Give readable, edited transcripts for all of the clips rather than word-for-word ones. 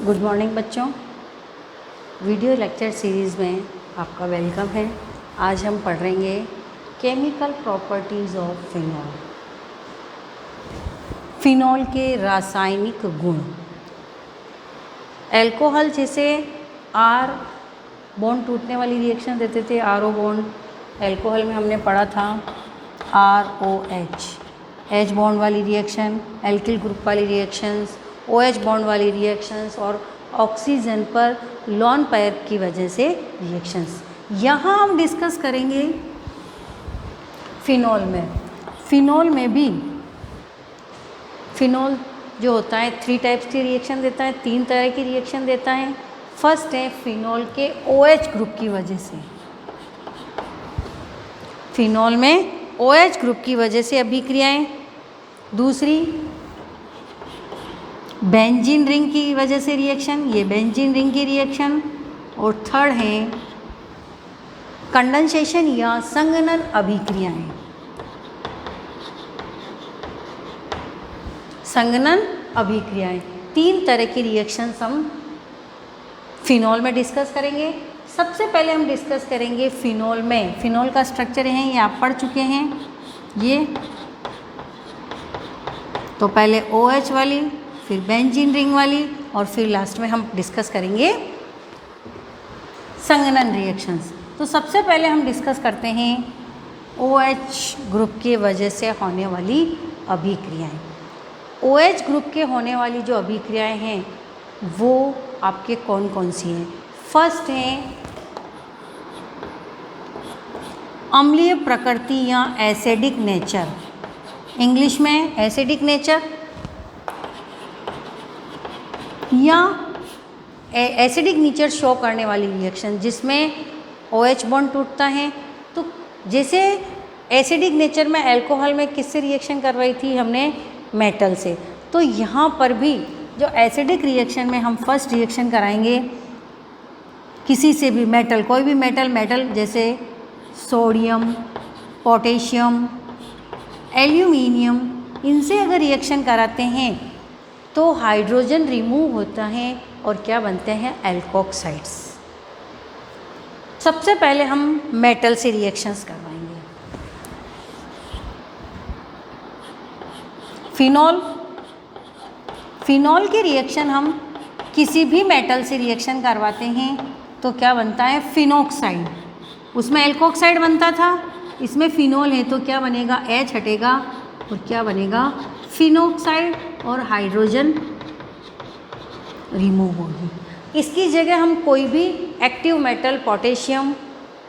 Good morning बच्चों। Video lecture series में आपका वेलकम है। आज हम पढ़ेंगे chemical properties of phenol. Phenol के रासायनिक गुण। अल्कोहल जैसे आर बॉन्ड टूटने वाली रिएक्शन देते थे, आर ओ बॉन्ड, अल्कोहल में हमने पढ़ा था ROH, H बॉन्ड वाली रिएक्शन, एल्किल ग्रुप वाली रिएक्शंस, OH बॉन्ड वाली रिएक्शंस और ऑक्सीजन पर लॉन पेयर की वजह से रिएक्शंस। यहाँ हम डिस्कस करेंगे फिनॉल में। फिनॉल में भी फिनॉल जो होता है 3 टाइप्स की रिएक्शन देता है, 3 तरह की रिएक्शन देता है। फर्स्ट है फिनॉल के OH ग्रुप की वजह से। फिनॉल में OH ग्रुप की वजह से अभिक्रियाएं। दूसरी बेंजीन रिंग की वजह से रिएक्शन, ये बेंजीन रिंग की रिएक्शन। और थर्ड है कंडेंसेशन या संघनन अभिक्रियाएं। संघनन अभिक्रियाएं 3 तरह की रिएक्शंस हम फिनॉल में डिस्कस करेंगे। सबसे पहले हम डिस्कस करेंगे फिनॉल में। फिनॉल का स्ट्रक्चर है, ये आप पढ़ चुके हैं। ये तो पहले OH वाली, फिर बेंजीन रिंग वाली और फिर लास्ट में हम डिस्कस करेंगे संघनन रिएक्शंस। तो सबसे पहले हम डिस्कस करते हैं OH ग्रुप की वजह से होने वाली अभिक्रियाएं। OH ग्रुप के होने वाली जो अभिक्रियाएं हैं वो आपके कौन कौन सी हैं? फर्स्ट है अम्लीय प्रकृति या एसिडिक नेचर, इंग्लिश में एसिडिक नेचर, या एसिडिक नेचर शो करने वाली रिएक्शन जिसमें OH बॉन्ड टूटता है। तो जैसे एसिडिक नेचर में अल्कोहल में किससे रिएक्शन करवाई थी हमने? मेटल से। तो यहाँ पर भी जो एसिडिक रिएक्शन में हम फर्स्ट रिएक्शन कराएंगे किसी से भी मेटल, कोई भी मेटल जैसे सोडियम, पोटेशियम, एल्यूमिनियम, इनसे अगर रिएक्शन कराते हैं तो हाइड्रोजन रिमूव होता है और क्या बनते हैं? एल्कोक्साइड्स। सबसे पहले हम मेटल से रिएक्शंस करवाएंगे। फिनॉल की रिएक्शन हम किसी भी मेटल से रिएक्शन करवाते हैं तो क्या बनता है? फिनोक्साइड। उसमें एल्कोक्साइड बनता था, इसमें फिनॉल है तो क्या बनेगा? H हटेगा और क्या बनेगा? फिनोक्साइड और हाइड्रोजन रिमूव होगी। इसकी जगह हम कोई भी एक्टिव मेटल, पोटेशियम,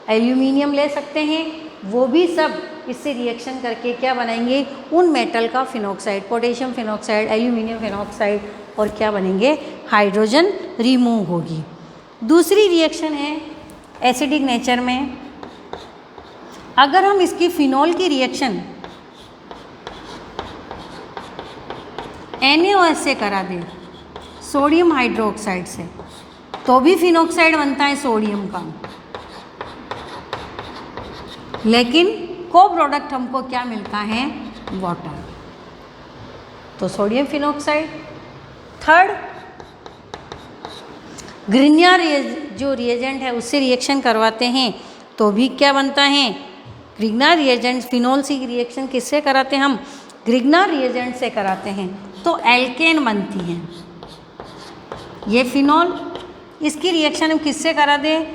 एल्यूमिनियम ले सकते हैं। वो भी सब इससे रिएक्शन करके क्या बनाएंगे? उन मेटल का phenoxide, potassium phenoxide, aluminium phenoxide और क्या बनेंगे? हाइड्रोजन रिमूव होगी। दूसरी रिएक्शन है एसिडिक नेचर में। अगर हम इसकी फिनॉल की रिएक्शन NaOH से करा दें, सोडियम हाइड्रोक्साइड से, तो भी फिनोक्साइड बनता है सोडियम का। लेकिन को प्रोडक्ट हमको क्या मिलता है? वाटर। तो सोडियम फिनोक्साइड। थर्ड ग्रिग्नार जो रिएजेंट है उससे रिएक्शन करवाते हैं तो भी क्या बनता है? ग्रिग्नार रिएजेंट। फिनॉल से रिएक्शन किससे कराते हैं हम? ग्रिग्नार रिएजेंट से कराते हैं तो एल्केन बनती है ये फिनॉल। इसकी रिएक्शन हम किससे करा दें?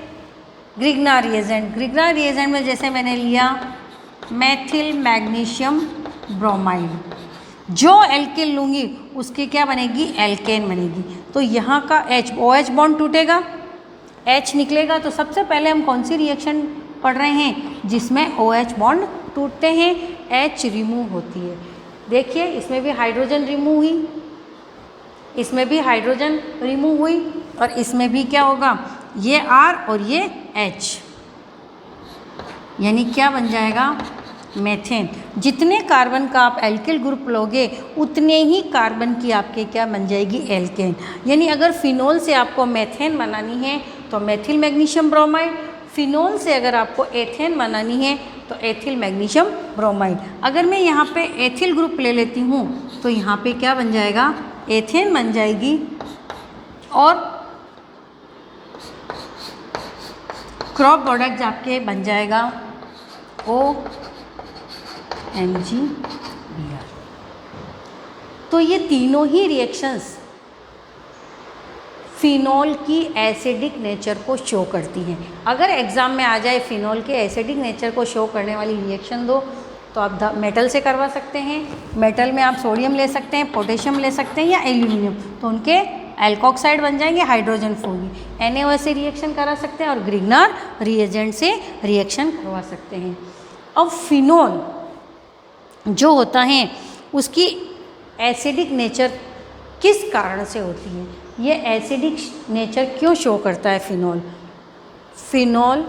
ग्रिग्नार रिएजेंट। ग्रिग्नार रिएजेंट में जैसे मैंने लिया मेथिल मैग्नीशियम ब्रोमाइड, जो एल्किल लूँगी उसकी क्या बनेगी? एल्केन बनेगी। तो यहाँ का OH बॉन्ड टूटेगा, H निकलेगा। तो सबसे पहले हम कौन सी रिएक्शन पढ़ रहे हैं? जिसमें OH बॉन्ड टूटते हैं, H रिमूव होती है। देखिए इसमें भी हाइड्रोजन रिमूव हुई, इसमें भी हाइड्रोजन रिमूव हुई और इसमें भी क्या होगा? ये R और ये H, यानी क्या बन जाएगा? मेथेन। जितने कार्बन का आप एल्किल ग्रुप लोगे उतने ही कार्बन की आपके क्या बन जाएगी? एल्केन। यानी अगर फिनॉल से आपको मेथेन बनानी है तो मेथिल मैग्नीशियम ब्रोमाइड, फिनॉल से अगर आपको एथेन बनानी है तो एथिल मैग्नीशियम ब्रोमाइड। अगर मैं यहाँ पे एथिल ग्रुप ले लेती हूँ तो यहाँ पे क्या बन जाएगा? एथेन बन जाएगी और क्रॉस प्रोडक्ट आपके बन जाएगा OMgBr। तो ये तीनों ही रिएक्शंस फिनॉल की एसिडिक नेचर को शो करती हैं। अगर एग्ज़ाम में आ जाए फिनॉल के एसिडिक नेचर को शो करने वाली रिएक्शन दो, तो आप मेटल से करवा सकते हैं। मेटल में आप सोडियम ले सकते हैं, पोटेशियम ले सकते हैं या एल्यूमिनियम, तो उनके एल्कोक्साइड बन जाएंगे, हाइड्रोजन होगी। NaOH से रिएक्शन करा सकते हैं और ग्रिग्नार रिएजेंट से रिएक्शन करवा सकते हैं। अब फिनॉल जो होता है उसकी एसिडिक नेचर किस कारण से होती है, ये एसिडिक नेचर क्यों शो करता है phenol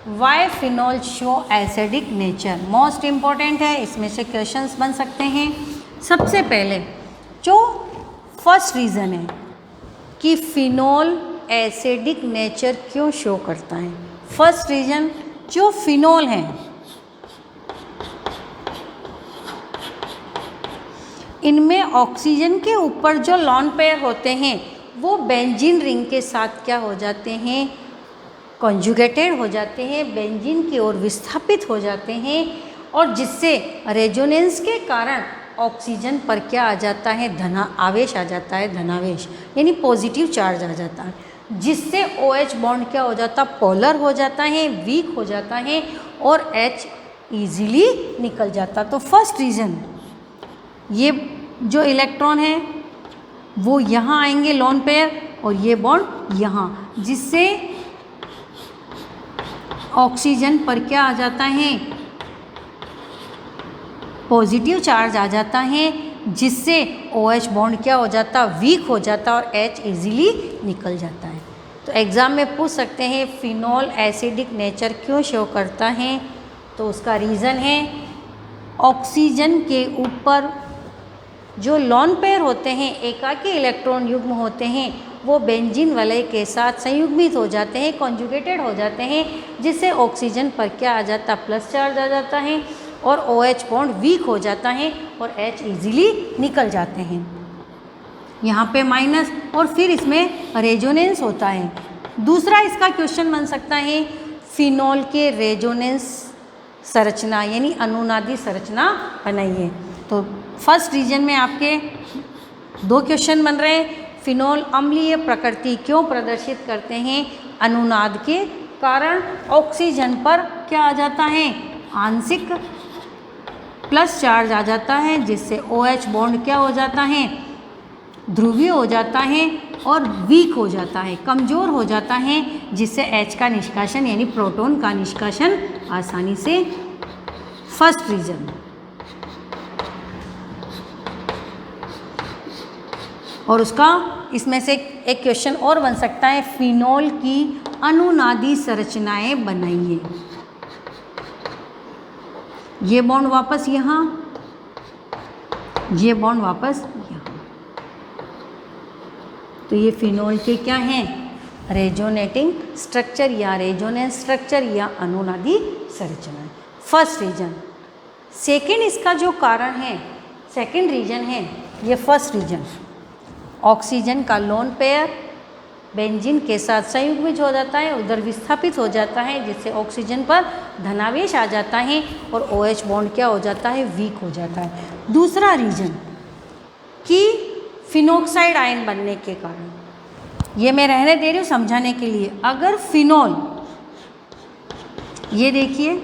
why phenol show acidic nature, most important है, इसमें से क्वेश्चंस बन सकते हैं। सबसे पहले जो फर्स्ट रीज़न है कि फिनॉल एसिडिक नेचर क्यों शो करता है, फर्स्ट रीज़न जो फिनॉल है इनमें ऑक्सीजन के ऊपर जो लॉन पेयर होते हैं वो बेंजीन रिंग के साथ क्या हो जाते हैं, कॉन्जुगेटेड हो जाते हैं, बेंजीन की ओर विस्थापित हो जाते हैं, और जिससे रेजोनेंस के कारण ऑक्सीजन पर क्या आ जाता है, आवेश आ जाता है, धनावेश यानी पॉजिटिव चार्ज आ जाता है, जिससे OH बॉन्ड क्या हो जाता है, पोलर हो जाता है, वीक हो जाता है और H ईजीली निकल जाता। तो फर्स्ट रीज़न ये जो इलेक्ट्रॉन है वो यहाँ आएंगे लोन पेयर और ये बॉन्ड यहाँ, जिससे ऑक्सीजन पर क्या आ जाता है, पॉजिटिव चार्ज आ जाता है, जिससे OH बॉन्ड क्या हो जाता, वीक हो जाता और H इजीली निकल जाता है। तो एग्ज़ाम में पूछ सकते हैं फिनॉल एसिडिक नेचर क्यों शो करता है, तो उसका रीज़न है ऑक्सीजन के ऊपर जो लॉन पेयर होते हैं, एकाकी इलेक्ट्रॉन युग्म होते हैं, वो बेंजीन वलय के साथ संयुग्मित हो जाते हैं, कॉन्जुगेटेड हो जाते हैं, जिससे ऑक्सीजन पर क्या आ जाता, प्लस चार्ज आ जाता है और OH बॉन्ड वीक हो जाता है और H इजीली निकल जाते हैं। यहाँ पे माइनस और फिर इसमें रेजोनेंस होता है। दूसरा इसका क्वेश्चन बन सकता है फिनॉल के रेजोनेंस संरचना यानी अनुनादी संरचना बनाइए। तो फर्स्ट रीजन में आपके दो क्वेश्चन बन रहे हैं, फिनॉल अम्लीय प्रकृति क्यों प्रदर्शित करते हैं, अनुनाद के कारण ऑक्सीजन पर क्या आ जाता है, आंशिक प्लस चार्ज आ जाता है, जिससे OH बॉन्ड क्या हो जाता है, ध्रुवीय हो जाता है और वीक हो जाता है, कमज़ोर हो जाता है, जिससे H का निष्कासन यानी प्रोटॉन का निष्कासन आसानी से, फर्स्ट रीजन। और उसका इसमें से एक क्वेश्चन और बन सकता है, फिनॉल की अनुनादी संरचनाएं बनाइए। ये बॉन्ड वापस यहाँ, ये बॉन्ड वापस यहाँ, तो ये फिनॉल के क्या हैं, रेजोनेटिंग स्ट्रक्चर या रेजोनेंस स्ट्रक्चर या अनुनादी संरचना, फर्स्ट रीजन। सेकेंड इसका जो कारण है, सेकेंड रीजन है ये फर्स्ट रीजन, ऑक्सीजन का लोन पेयर बेंजीन के साथ संयुग्मित हो जाता है, उधर विस्थापित हो जाता है, जिससे ऑक्सीजन पर धनावेश आ जाता है और OH बॉन्ड क्या हो जाता है, वीक हो जाता है। दूसरा रीजन कि फिनॉक्साइड आयन बनने के कारण, ये मैं रहने दे रही हूँ समझाने के लिए। अगर फिनॉल, ये देखिए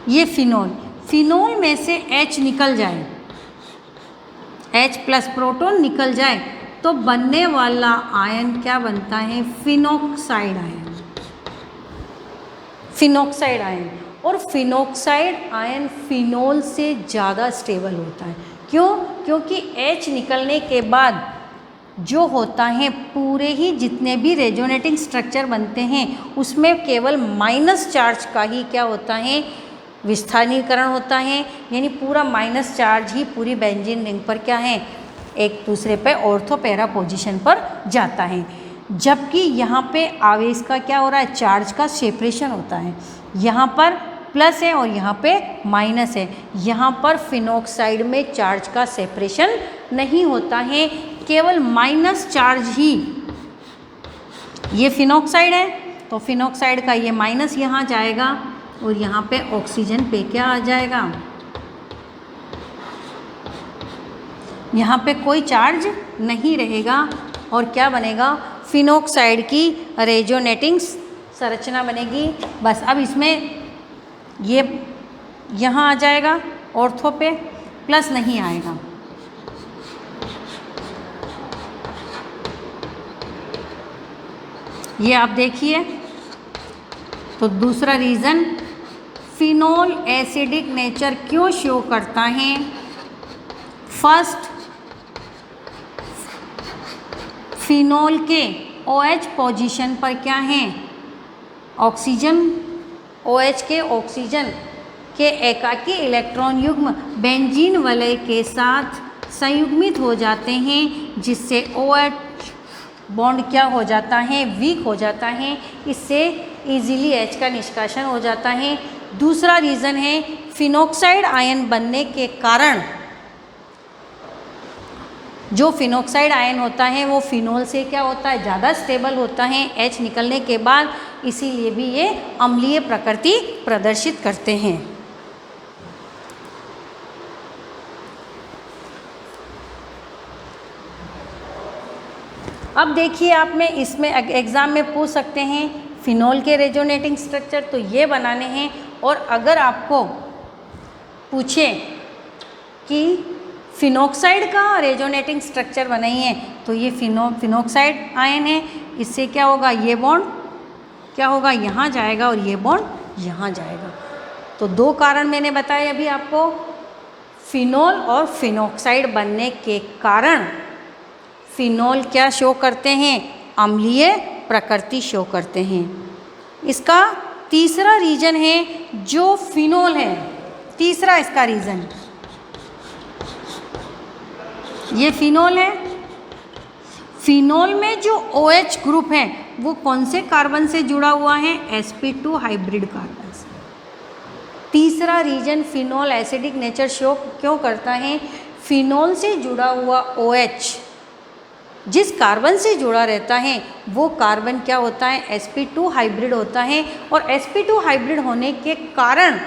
ये फिनॉल में से H निकल जाए, H प्लस प्रोटॉन निकल जाए, तो बनने वाला आयन क्या बनता है, फिनॉक्साइड आयन, फिनॉक्साइड आयन। और फिनॉक्साइड आयन फिनॉल से ज़्यादा स्टेबल होता है। क्यों? क्योंकि H निकलने के बाद जो होता है, पूरे ही जितने भी रेजोनेटिंग स्ट्रक्चर बनते हैं उसमें केवल माइनस चार्ज का ही क्या होता है, विस्थानीकरण होता है, यानी पूरा माइनस चार्ज ही पूरी बेंजीन रिंग पर क्या है, एक दूसरे पे ऑर्थो पैरा पोजीशन पर जाता है। जबकि यहाँ पे आवेश का क्या हो रहा है, चार्ज का सेपरेशन होता है। यहाँ पर प्लस है और यहाँ पे माइनस है। यहाँ पर फिनोक्साइड में चार्ज का सेपरेशन नहीं होता है, केवल माइनस चार्ज ही। ये फिनोक्साइड है तो फिनोक्साइड का ये माइनस यहाँ जाएगा और यहाँ पे ऑक्सीजन पे क्या आ जाएगा, यहाँ पे कोई चार्ज नहीं रहेगा और क्या बनेगा, फिनोक्साइड की रेजोनेटिंग संरचना बनेगी। बस अब इसमें ये यहाँ आ जाएगा ऑर्थो पे, प्लस नहीं आएगा। ये आप देखिए। तो दूसरा रीज़न, फिनोल एसिडिक नेचर क्यों शो करता है। फर्स्ट, फिनोल के OH पोजीशन पर क्या है, ऑक्सीजन। OH के ऑक्सीजन के एकाकी इलेक्ट्रॉन युग्म बेंजीन वलय के साथ संयुग्मित हो जाते हैं, जिससे OH बॉन्ड क्या हो जाता है, वीक हो जाता है। इससे इजीली H का निष्कासन हो जाता है। दूसरा रीज़न है, फिनोक्साइड आयन बनने के कारण जो फिनोक्साइड आयन होता है वो फिनोल से क्या होता है, ज़्यादा स्टेबल होता है H निकलने के बाद, इसीलिए भी ये अम्लीय प्रकृति प्रदर्शित करते हैं। अब देखिए, आप में इसमें एग्ज़ाम में पूछ सकते हैं फिनोल के रेजोनेटिंग स्ट्रक्चर, तो ये बनाने हैं। और अगर आपको पूछे कि फिनोक्साइड का रेजोनेटिंग स्ट्रक्चर बनाइए, तो ये फिनोक्साइड आयन है। इससे क्या होगा, ये बॉन्ड क्या होगा, यहाँ जाएगा और ये बॉन्ड यहाँ जाएगा। तो दो कारण मैंने बताए अभी आपको, फिनोल और फिनोक्साइड बनने के कारण फिनोल क्या शो करते हैं, अम्लीय प्रकृति शो करते हैं। इसका तीसरा रीजन है, जो फिनोल है, तीसरा इसका रीजन, ये फिनोल है। फिनोल में जो OH ग्रुप है वो कौन से कार्बन से जुड़ा हुआ है, sp2 हाइब्रिड कार्बन से। तीसरा reason, phenol acidic nature show क्यों करता है, फिनोल से जुड़ा हुआ OH जिस कार्बन से जुड़ा रहता है वो कार्बन क्या होता है, sp2 हाइब्रिड होता है। और sp2 हाइब्रिड होने के कारण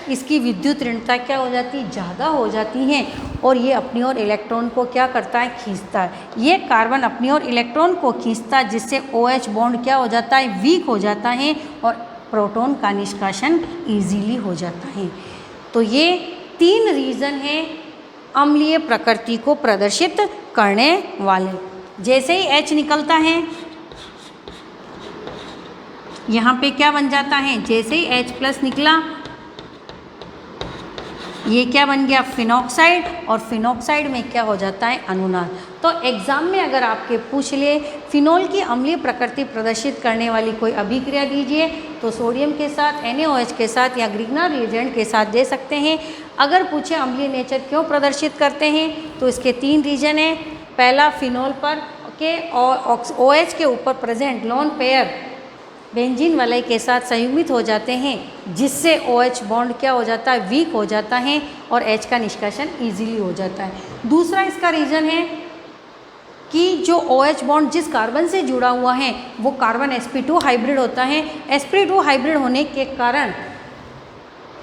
इसकी विद्युत ऋणता क्या हो जाती है, ज़्यादा हो जाती है। और ये अपनी ओर इलेक्ट्रॉन को क्या करता है, खींचता है। ये कार्बन अपनी ओर इलेक्ट्रॉन को खींचता है, जिससे OH बॉन्ड क्या हो जाता है, वीक हो जाता है और प्रोटॉन का निष्कासन ईजीली हो जाता है। तो ये तीन रीज़न हैं अम्लीय प्रकृति को प्रदर्शित करने वाले। जैसे ही H निकलता है, यहाँ पे क्या बन जाता है, जैसे ही H+ निकला, ये क्या बन गया, फिनोक्साइड। और फिनोक्साइड में क्या हो जाता है, अनुनाद। तो एग्ज़ाम में अगर आपके पूछ ले फिनोल की अम्लीय प्रकृति प्रदर्शित करने वाली कोई अभिक्रिया दीजिए, तो सोडियम के साथ, NaOH के साथ या ग्रिग्नार रिएजेंट के साथ दे सकते हैं। अगर पूछे अम्लीय नेचर क्यों प्रदर्शित करते हैं, तो इसके तीन रीजन हैं। पहला, फिनोल पर के OH के ऊपर प्रेजेंट लोन पेयर बेंजीन वलय के साथ संयुग्मित हो जाते हैं, जिससे OH बॉन्ड क्या हो जाता है, वीक हो जाता है और H का निष्कासन इजीली हो जाता है। दूसरा इसका रीज़न है कि जो OH बॉन्ड जिस कार्बन से जुड़ा हुआ है वो कार्बन sp2 हाइब्रिड होता है। sp2 हाइब्रिड होने के कारण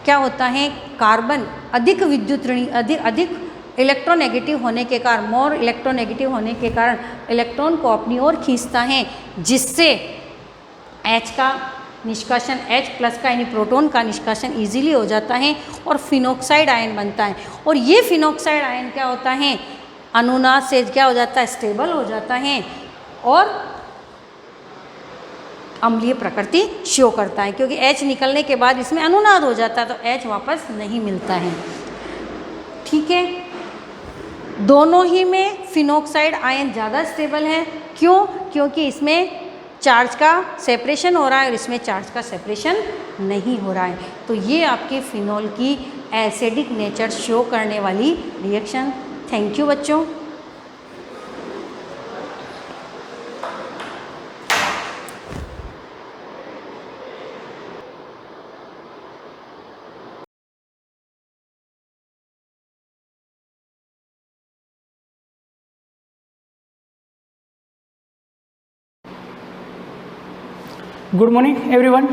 क्या होता है, कार्बन अधिक विद्युत ऋणी, अधिक इलेक्ट्रोनेगेटिव होने के कारण, मोर इलेक्ट्रोनेगेटिव होने के कारण इलेक्ट्रॉन को अपनी ओर खींचता है, जिससे H का निष्कासन, H+ का यानी प्रोटॉन का निष्कासन इजीली हो जाता है और फिनोक्साइड आयन बनता है। और ये फिनोक्साइड आयन क्या होता है, अनुनाद से क्या हो जाता है, स्टेबल हो जाता है और अम्लीय प्रकृति शो करता है, क्योंकि H निकलने के बाद इसमें अनुनाद हो जाता है, तो H वापस नहीं मिलता है। ठीक है, दोनों ही में फिनोक्साइड आयन ज़्यादा स्टेबल है। क्यों, क्योंकि इसमें चार्ज का सेपरेशन हो रहा है और इसमें चार्ज का सेपरेशन नहीं हो रहा है। तो ये आपके फिनोल की एसिडिक नेचर शो करने वाली रिएक्शन। थैंक यू बच्चों। Good morning everyone.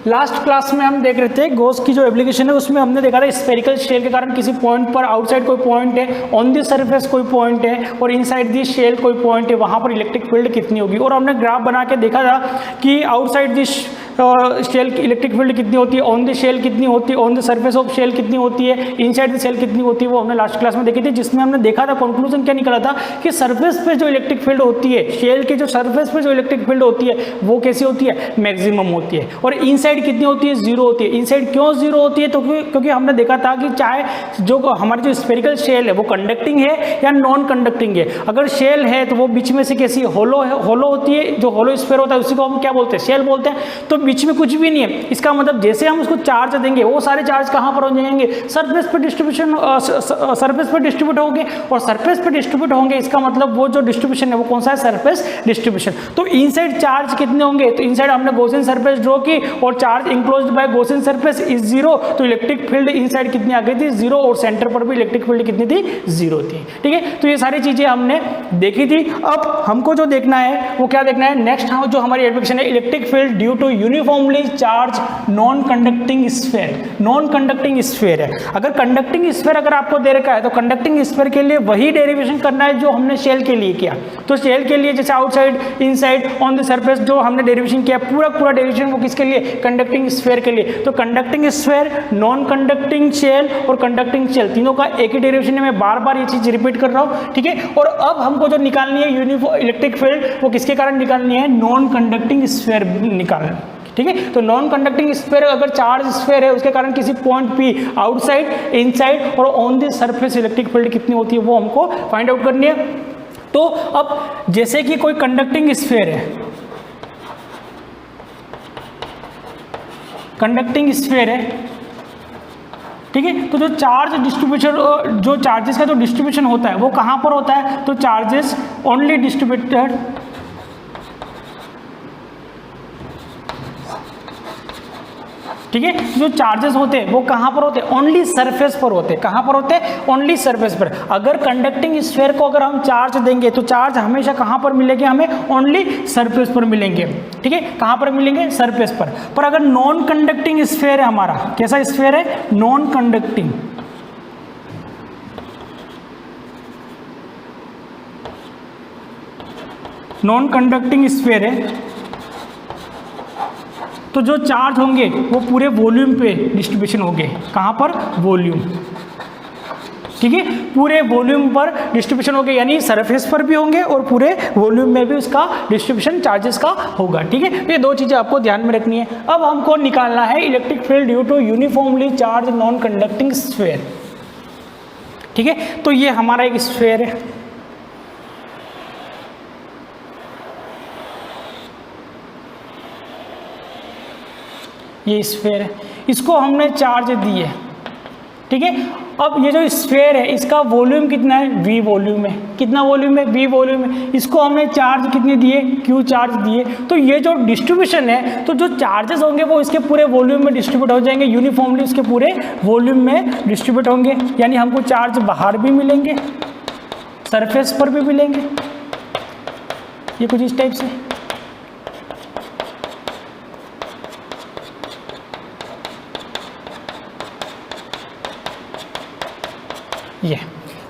Last class में हम देख रहे थे गॉस की जो एप्लीकेशन है उसमें हमने देखा था स्फेरिकल शेल के कारण किसी पॉइंट पर आउटसाइड कोई पॉइंट है, ऑन दी सरफेस कोई पॉइंट है और इनसाइड दी शेल कोई पॉइंट है, वहाँ पर इलेक्ट्रिक फील्ड कितनी होगी। और हमने ग्राफ बना के देखा था कि आउटसाइड दी शेल की इलेक्ट्रिक फील्ड कितनी होती है, ऑन द शेल कितनी होती है, on the surface of shell कितनी होती है, इनसाइड द शेल कितनी होती है, वो हमने लास्ट क्लास में देखी थी। जिसमें हमने देखा था कंक्लूजन क्या निकला था कि सरफेस पे जो इलेक्ट्रिक फील्ड होती है, शेल के जो सरफेस पे जो इलेक्ट्रिक फील्ड होती है वो कैसी होती है, मैक्सिमम होती है। और इनसाइड कितनी होती है, जीरो होती है। इनसाइड क्यों जीरो होती है, तो क्योंकि हमने देखा था कि चाहे जो हमारी जो स्फेरिकल शेल है वो कंडक्टिंग है या नॉन कंडक्टिंग है। अगर शेल है तो वो बीच में से कैसी होलो होती है, जो होलो स्फेयर होता है उसी को हम क्या बोलते हैं, शेल बोलते हैं। तो बीच में कुछ भी नहीं है। इसका मतलब जैसे हम उसको चार्ज देंगे वो सारे चार्ज कहाँ पर हो जाएंगे, सरफेस पर डिस्ट्रीब्यूशन, सरफेस पर डिस्ट्रीब्यूट होंगे। और सरफेस पर डिस्ट्रीब्यूट होंगे इसका मतलब वो जो डिस्ट्रीब्यूशन है वो कौन सा है, सरफेस डिस्ट्रीब्यूशन। तो इनसाइड चार्ज कितने होंगे, तो इनसाइड हमने गॉसियन सरफेस ड्रॉ की और charge enclosed by Gaussian surface is zero. तो इलेक्ट्रिक फील्ड इनसाइड कितनी आ गई थी, जीरो। और सेंटर पर भी इलेक्ट्रिक फील्ड कितनी थी, जीरो थी। ठीक है, तो ये सारी चीजें हमने देखी थी। अब हमको जो देखना है वो क्या देखना है, नेक्स्ट जो हमारी एप्लीकेशन है, electric field due to uniformly charge non conducting sphere. Non conducting sphere है। अगर कंडक्टिंग स्फीयर अगर आपको दे रखा है तो कंडक्टिंग स्फीयर के लिए वही डेरिवेशन करना है जो हमने शेल के लिए किया। तो शेल के लिए जैसे outside, inside, on the surface जो हमने डेरिवेशन किया, पूरा डेरिवेशन वो किसके लिए, कंडक्टिंग स्फीयर के लिए। तो conducting sphere, non conducting shell और कंडक्टिंग शेल, तीनों का एक ही डेरिवेशन है। मैं बार बार ये चीज रिपीट कर रहा हूँ। ठीक है, और अब हमको जो निकालनी है यूनिफॉर्म इलेक्ट्रिक फील्ड वो किसके कारण निकालनी है, नॉन कंडक्टिंग स्फीयर निकालना। ठीक है, तो नॉन कंडक्टिंग स्फीयर अगर चार्ज स्फीयर है उसके कारण किसी पॉइंट पी आउटसाइड, इनसाइड और on the surface electric field कितनी होती है वो हमको फाइंड आउट करनी है। तो अब जैसे कि कोई कंडक्टिंग स्फीयर है, कंडक्टिंग स्फीयर है, ठीक है, तो जो चार्ज डिस्ट्रीब्यूशन, जो चार्जेस का जो डिस्ट्रीब्यूशन होता है वो कहाँ पर होता है, तो चार्जेस ओनली डिस्ट्रीब्यूटेड, ठीक है, जो चार्जेस होते हैं वो कहाँ पर होते हैं, ओनली सरफेस पर होते हैं। कहाँ पर होते हैं, ओनली सरफेस पर। अगर कंडक्टिंग स्फीयर को अगर हम चार्ज देंगे तो चार्ज हमेशा कहाँ पर मिलेंगे, हमें ओनली सरफेस पर मिलेंगे। ठीक है, कहाँ पर मिलेंगे, सरफेस पर अगर नॉन कंडक्टिंग स्फीयर है हमारा, कैसा स्फीयर है, non conducting, non conducting sphere है तो जो चार्ज होंगे वो पूरे वॉल्यूम पे डिस्ट्रीब्यूशन होंगे। कहाँ पर, वॉल्यूम। ठीक है, पूरे वॉल्यूम पर डिस्ट्रीब्यूशन होंगे, यानी सरफेस पर भी होंगे और पूरे वॉल्यूम में भी उसका डिस्ट्रीब्यूशन चार्जेस का होगा। ठीक है, ये दो चीज़ें आपको ध्यान में रखनी है। अब हमको निकालना है electric field due to uniformly charge non conducting sphere. ठीक है, तो ये हमारा एक स्फीयर है, ये स्फीयर है, इसको हमने चार्ज दी है। ठीक है, अब ये जो स्फीयर है इसका वॉल्यूम कितना है, v वॉल्यूम है। कितना वॉल्यूम है, v वॉल्यूम है। इसको हमने चार्ज कितने दिए, q चार्ज दिए। तो ये जो डिस्ट्रीब्यूशन है, तो जो चार्जेस होंगे वो इसके पूरे वॉल्यूम में डिस्ट्रीब्यूट हो जाएंगे, यूनिफॉर्मली उसके पूरे वॉल्यूम में डिस्ट्रीब्यूट होंगे। यानी हमको चार्ज बाहर भी मिलेंगे, सरफेस पर भी मिलेंगे, ये कुछ इस टाइप से। ये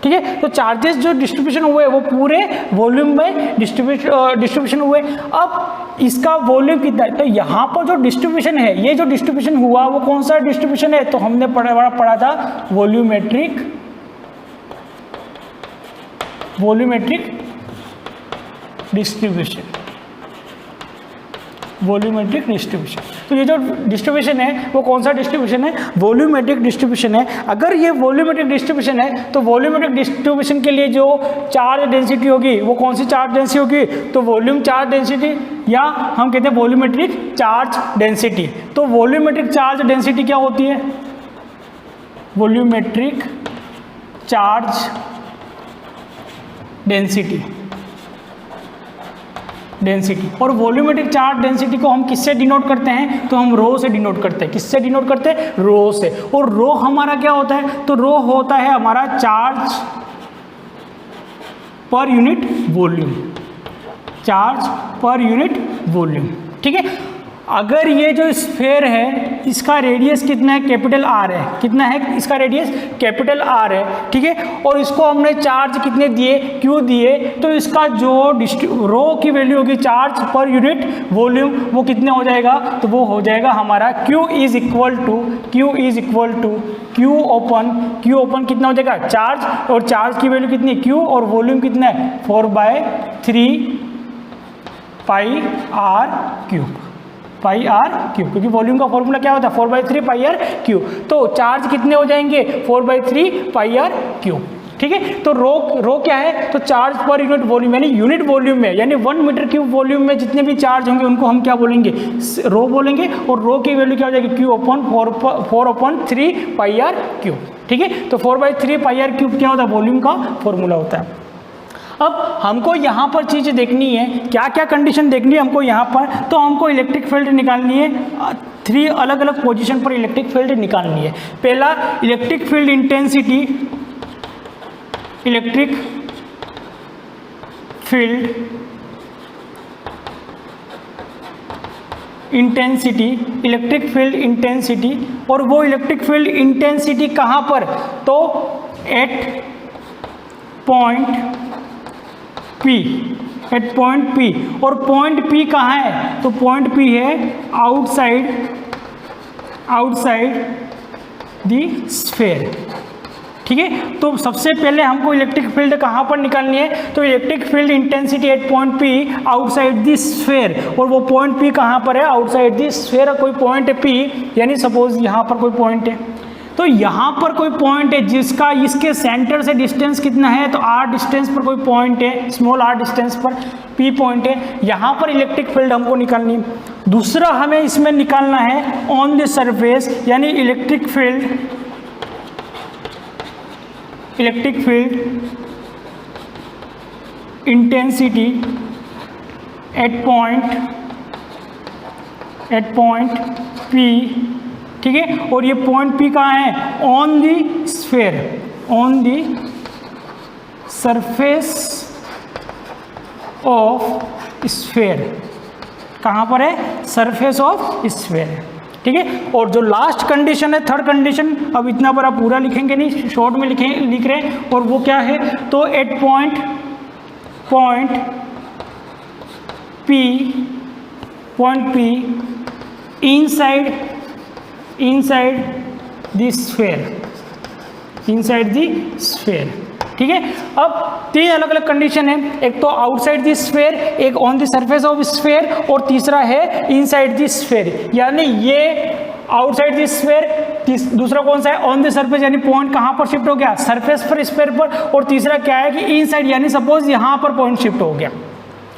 ठीक है, तो चार्जेस जो डिस्ट्रीब्यूशन हुए वो पूरे वॉल्यूम में डिस्ट्रीब्यूशन हुए। अब इसका वॉल्यूम कितना है, तो यहाँ पर जो डिस्ट्रीब्यूशन है, ये जो डिस्ट्रीब्यूशन हुआ वो कौन सा डिस्ट्रीब्यूशन है, तो हमने पढ़ा था वॉल्यूमेट्रिक डिस्ट्रीब्यूशन, वॉल्यूमेट्रिक डिस्ट्रीब्यूशन। तो ये जो डिस्ट्रीब्यूशन है वो कौन सा डिस्ट्रीब्यूशन है, वॉल्यूमेट्रिक डिस्ट्रीब्यूशन है। अगर ये वॉल्यूमेट्रिक डिस्ट्रीब्यूशन है तो वॉल्यूमेट्रिक डिस्ट्रीब्यूशन के लिए जो चार्ज डेंसिटी होगी वो कौन सी चार्ज डेंसिटी होगी, तो वॉल्यूम चार्ज डेंसिटी, या हम कहते हैं वॉल्यूमेट्रिक चार्ज डेंसिटी। तो वॉल्यूमेट्रिक चार्ज डेंसिटी क्या होती है, वॉल्यूमेट्रिक चार्ज डेंसिटी। और वॉल्यूमेट्रिक चार्ज डेंसिटी को हम किससे डिनोट करते हैं, तो हम रो से डिनोट करते हैं। किससे डिनोट करते हैं, रो से। और रो हमारा क्या होता है, तो रो होता है हमारा charge per unit volume, charge per unit volume. ठीक है, अगर ये जो स्फेयर है इसका रेडियस कितना है, कैपिटल आर है, कितना है इसका रेडियस, कैपिटल आर है, ठीक है, और इसको हमने चार्ज कितने दिए, क्यू दिए, तो इसका जो रो की वैल्यू होगी चार्ज पर यूनिट वॉल्यूम वो कितने हो जाएगा, तो वो हो जाएगा हमारा Q is equal to Q upon कितना हो जाएगा, चार्ज, और चार्ज की वैल्यू कितनी Q और वॉल्यूम कितना है 4/3 पाई आर क्यूब, क्योंकि वॉल्यूम का फॉर्मूला क्या होता है 4/3 पाई आर क्यूब, तो चार्ज कितने हो जाएंगे 4/3 पाई आर क्यूब, ठीक है। तो रो क्या है, तो चार्ज पर यूनिट वॉल्यूम, यानी यूनिट वॉल्यूम में, यानी 1 मीटर क्यूब वॉल्यूम में जितने भी चार्ज होंगे उनको हम क्या बोलेंगे, रो बोलेंगे, और रो की वैल्यू क्या हो जाएगी Q/4/3 पाई आर क्यूब, ठीक है। तो 4/3 पाई आर क्यूब क्या होता है, वॉल्यूम का फॉर्मूला होता है। अब हमको यहाँ पर चीज़ देखनी है, क्या क्या कंडीशन देखनी है हमको यहाँ पर, तो हमको इलेक्ट्रिक फील्ड निकालनी है, 3 अलग अलग पोजीशन पर इलेक्ट्रिक फील्ड निकालनी है। पहला इलेक्ट्रिक फील्ड इंटेंसिटी, और वो इलेक्ट्रिक फील्ड इंटेंसिटी कहाँ पर, तो एट पॉइंट P, और पॉइंट P कहाँ है, तो पॉइंट P है आउटसाइड द स्फीयर, ठीक है। तो सबसे पहले हमको इलेक्ट्रिक फील्ड कहाँ पर निकालनी है, तो electric field intensity at point P outside the sphere, और वो पॉइंट P कहाँ पर है, आउटसाइड द स्फीयर, कोई पॉइंट है P, यानी सपोज यहाँ पर कोई पॉइंट है, तो यहाँ पर कोई पॉइंट है जिसका इसके सेंटर से डिस्टेंस कितना है, तो r डिस्टेंस पर कोई पॉइंट है, स्मॉल r डिस्टेंस पर P पॉइंट है, यहाँ पर इलेक्ट्रिक फील्ड हमको निकालनी। दूसरा हमें इसमें निकालना है ऑन द सरफेस, यानी electric field intensity at point P, ठीक है, और ये पॉइंट P कहाँ है, on the surface of sphere, कहाँ पर है, सरफेस ऑफ स्फीयर, ठीक है। और जो लास्ट कंडीशन है, थर्ड कंडीशन, अब इतना बड़ा पूरा लिखेंगे नहीं, शॉर्ट में लिख रहे हैं, और वो क्या है, तो at point P inside the sphere, ठीक है। अब 3 अलग अलग कंडीशन है, एक तो आउटसाइड द स्फीयर, एक on the surface of sphere, और तीसरा है इनसाइड द स्फीयर, यानी ये आउटसाइड द स्फीयर, दूसरा कौन सा है, ऑन द सरफेस, यानी पॉइंट कहाँ पर शिफ्ट हो गया, सरफेस पर, स्फीयर पर, और तीसरा क्या है कि इनसाइड, यानी सपोज यहाँ पर पॉइंट शिफ्ट हो गया,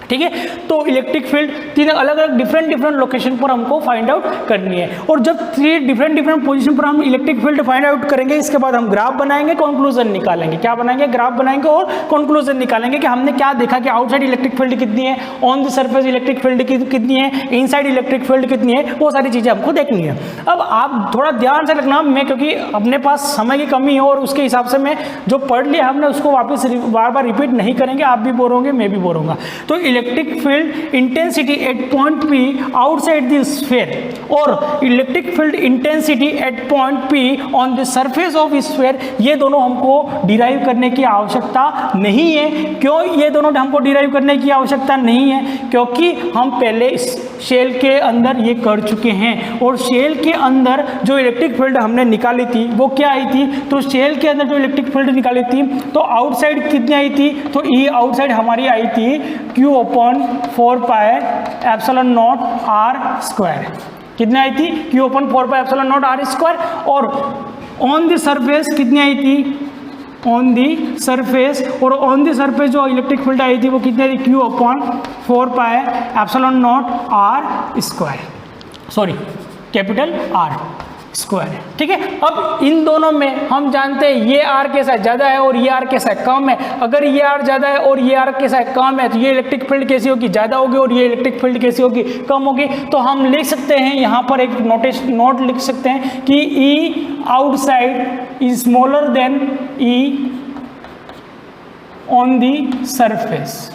ठीक है। तो इलेक्ट्रिक फील्ड 3 अलग अलग डिफरेंट लोकेशन पर हमको फाइंड आउट करनी है, और जब 3 डिफरेंट पोजीशन पर हम इलेक्ट्रिक फील्ड फाइंड आउट करेंगे, इसके बाद हम ग्राफ बनाएंगे, कंक्लूजन निकालेंगे, क्या बनाएंगे, ग्राफ बनाएंगे और कंक्लूजन निकालेंगे कि हमने क्या देखा कि आउटसाइड इलेक्ट्रिक फील्ड कितनी है, on the surface electric field कितनी है, इनसाइड इलेक्ट्रिक फील्ड कितनी है, वो सारी चीज़ें हमको देखनी है। अब आप थोड़ा ध्यान से रखना, मैं क्योंकि अपने पास समय की कमी है और उसके हिसाब से मैं जो पढ़ लिया हमने उसको वापस बार बार रिपीट नहीं करेंगे, आप भी बोर होंगे, मैं भी बोर होऊंगा। तो electric field intensity at point P outside the sphere, और electric field intensity at point P on the surface of sphere, ये दोनों हमको डिराइव करने की आवश्यकता नहीं है। क्यों ये दोनों हमको डिराइव करने की आवश्यकता नहीं है, क्योंकि हम पहले इस शेल के अंदर ये कर चुके हैं, और शेल के अंदर जो इलेक्ट्रिक फील्ड हमने निकाली थी वो क्या आई थी, तो शेल के अंदर जो इलेक्ट्रिक फील्ड निकाली थी तो आउटसाइड कितनी आई थी, तो E आउटसाइड हमारी आई थी Q/4πε0r², कितनी आई थी, Q/4πε0r², और ऑन द सरफेस कितनी आई थी, ऑन दी सरफेस, और ऑन दी सरफेस जो इलेक्ट्रिक फील्ड आई थी वो कितनी थी, Q/4πε0r², सॉरी कैपिटल R², ठीक है। अब इन दोनों में हम जानते हैं ये R के साथ ज़्यादा है और ये R के साथ कम है। अगर ये R ज़्यादा है और ये R के साथ कम है तो ये इलेक्ट्रिक फील्ड कैसी होगी, ज़्यादा होगी, और ये इलेक्ट्रिक फील्ड कैसी होगी, कम होगी। तो हम लिख सकते हैं यहाँ पर एक नोट लिख सकते हैं कि E outside is smaller than E on the surface,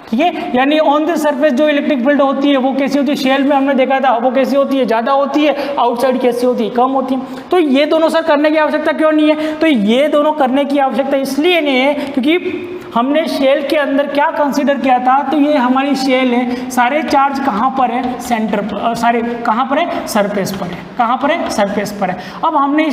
ठीक है। यानी ऑन द सरफेस जो इलेक्ट्रिक फील्ड होती है वो कैसी होती है, शेल में हमने देखा था वो कैसी होती है, ज़्यादा होती है, आउटसाइड कैसी होती है, कम होती है। तो ये दोनों सर करने की आवश्यकता क्यों नहीं है, तो ये दोनों करने की आवश्यकता इसलिए नहीं है क्योंकि हमने शेल के अंदर क्या कंसीडर किया था, तो ये हमारी शेल है, सारे चार्ज कहाँ पर है, सेंटर पर, सारे कहाँ पर है, सरफेस पर है, कहाँ पर है, सरफेस पर है। अब हमने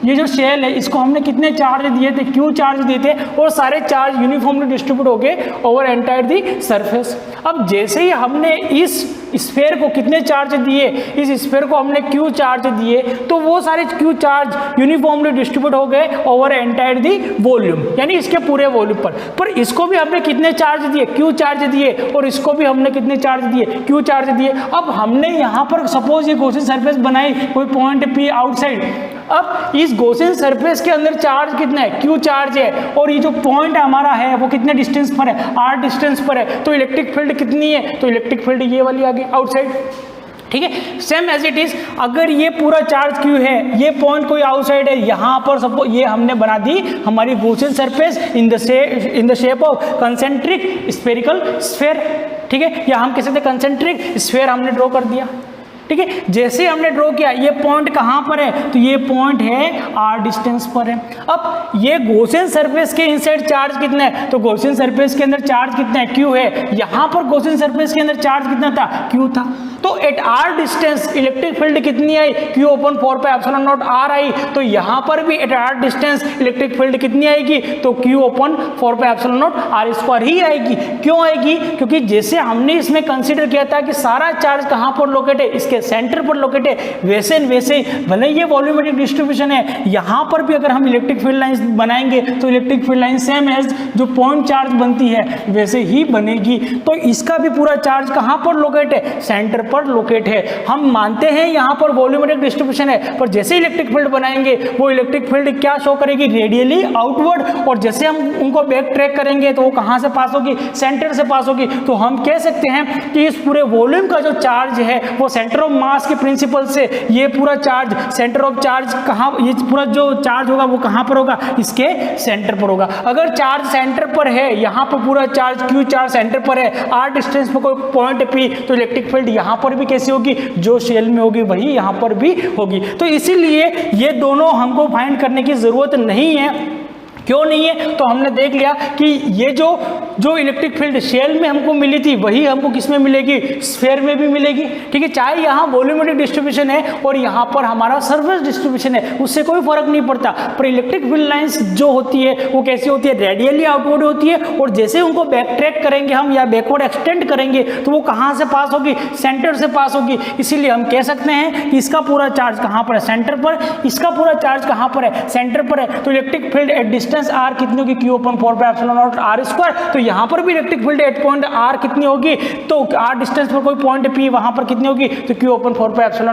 ये जो शेल है इसको हमने कितने चार्ज दिए थे, क्यू चार्ज दिए थे, और सारे चार्ज यूनिफॉर्मली डिस्ट्रीब्यूट हो गए ओवर एंटायर दी सरफेस। अब जैसे ही हमने इस स्फीयर को कितने चार्ज दिए, इस स्फीयर को हमने क्यू चार्ज दिए, तो वो सारे क्यू चार्ज यूनिफॉर्मली डिस्ट्रीब्यूट हो गए ओवर एंटायर दी वॉल्यूम, यानी इसके पूरे वॉल्यूम पर इसको भी हमने कितने चार्ज दिए, क्यू चार्ज दिए, और इसको भी हमने कितने चार्ज दिए, क्यू चार्ज दिए। अब हमने यहाँ पर सपोज ये गॉसियन सरफेस बनाई कोई पॉइंट P आउटसाइड, अब इस गॉसियन सरफेस के अंदर चार्ज कितना है, क्यू चार्ज है, और ये जो पॉइंट हमारा है वो कितने डिस्टेंस पर है, r डिस्टेंस पर है, तो इलेक्ट्रिक फील्ड कितनी है, तो इलेक्ट्रिक फील्ड ये वाली आ गई आउटसाइड। ठीक है, सेम एज इट इज अगर ये पूरा चार्ज क्यू है, ये पॉइंट कोई आउटसाइड है, यहाँ पर सपोज ये हमने बना दी हमारी Gaussian surface in the shape of concentric spherical sphere. ठीक है, या हम कह सकते कंसेंट्रिक स्फीयर हमने ड्रॉ कर दिया। ठीक है, जैसे हमने ड्रॉ किया ये पॉइंट कहाँ पर है, तो ये पॉइंट है r डिस्टेंस पर है। अब ये गॉसियन सरफेस के इनसाइड चार्ज कितना है, तो गॉसियन सरफेस के अंदर चार्ज कितना है, q है। यहाँ पर गॉसियन सरफेस के अंदर चार्ज कितना था, q था। तो at r distance electric field कितनी आई, q ओपन 4πε0 r आई। तो यहाँ पर भी at r distance electric field कितनी आएगी, तो q ओपन 4πε0 r² ही आएगी। क्यों आएगी, क्योंकि जैसे हमने इसमें कंसीडर किया था कि सारा चार्ज कहाँ पर लोकेट है, इसके सेंटर पर लोकेट है, वैसे वैसे भले ये वॉल्यूमेट्रिक डिस्ट्रीब्यूशन है, यहाँ पर भी अगर हम इलेक्ट्रिक फील्ड लाइंस बनाएंगे तो electric field line same as जो पॉइंट चार्ज बनती है वैसे ही बनेगी। तो इसका भी पूरा चार्ज कहाँ पर लोकेट है, सेंटर पर लोकेट है। हम मानते हैं यहाँ पर वॉल्यूमेट्रिक डिस्ट्रीब्यूशन है, पर जैसे इलेक्ट्रिक फील्ड बनाएंगे वो इलेक्ट्रिक फील्ड क्या शो करेगी, रेडियली आउटवर्ड, और जैसे हम उनको बैक ट्रैक करेंगे तो वो कहाँ से पास होगी, सेंटर से पास होगी। तो हम कह सकते हैं कि इस पूरे वॉल्यूम का जो चार्ज है वो सेंटर ऑफ मास के प्रिंसिपल से ये पूरा चार्ज सेंटर ऑफ चार्ज कहाँ, ये पूरा जो चार्ज होगा वो कहाँ पर होगा, इसके सेंटर पर होगा। अगर चार्ज सेंटर पर है, यहाँ पर पूरा चार्ज क्यू चार्ज सेंटर पर है, r डिस्टेंस पर कोई पॉइंट P, तो इलेक्ट्रिक फील्ड यहाँ पर भी कैसी होगी, जो शेल में होगी वही यहाँ पर भी होगी। तो इसीलिए ये दोनों हमको फाइंड करने की जरूरत नहीं है। क्यों नहीं है, तो हमने देख लिया कि ये जो इलेक्ट्रिक फील्ड शेल में हमको मिली थी वही हमको किस में मिलेगी, स्फीयर में भी मिलेगी। ठीक है, चाहे यहाँ वॉल्यूमेट्रिक डिस्ट्रीब्यूशन है और यहाँ पर हमारा सरफेस डिस्ट्रीब्यूशन है, उससे कोई फर्क नहीं पड़ता। पर इलेक्ट्रिक फील्ड लाइंस जो होती है वो कैसी होती है, रेडियली आउटवर्ड होती है, और जैसे उनको बैक ट्रैक करेंगे हम या बैकवर्ड एक्सटेंड करेंगे तो वो कहाँ से पास होगी, सेंटर से पास होगी। इसीलिए हम कह सकते हैं कि इसका पूरा चार्ज कहाँ पर है, सेंटर पर, इसका पूरा चार्ज कहाँ पर है, सेंटर पर है। तो electric field at distance r कितनी होगी, q ओपन 4πε0 r²। तो यहाँ पर भी electric field at point r कितनी होगी, तो r डिस्टेंस पर कोई पॉइंट P वहाँ पर कितनी होगी, तो q ओपन 4πε0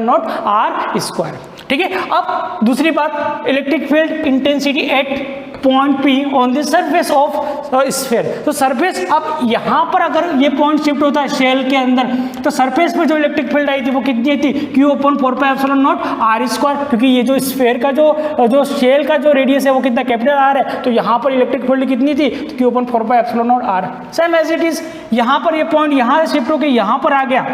r²। ठीक है, अब दूसरी बात, electric field intensity at point P on the surface of sphere. तो सरफेस, अब यहाँ पर अगर ये पॉइंट शिफ्ट होता है शेल के अंदर, तो सरफेस पर जो इलेक्ट्रिक फील्ड आई थी वो कितनी थी, q ओपन 4πε0 r², क्योंकि ये जो स्फीयर का जो शेल का जो रेडियस है वो कितना, कैपिटल R है। तो यहाँ पर इलेक्ट्रिक फील्ड कितनी थी, तो q upon 4πε0 r। Same as it is यहाँ पर ये पॉइंट यहाँ से शिफ्ट होकर यहाँ पर आ गया,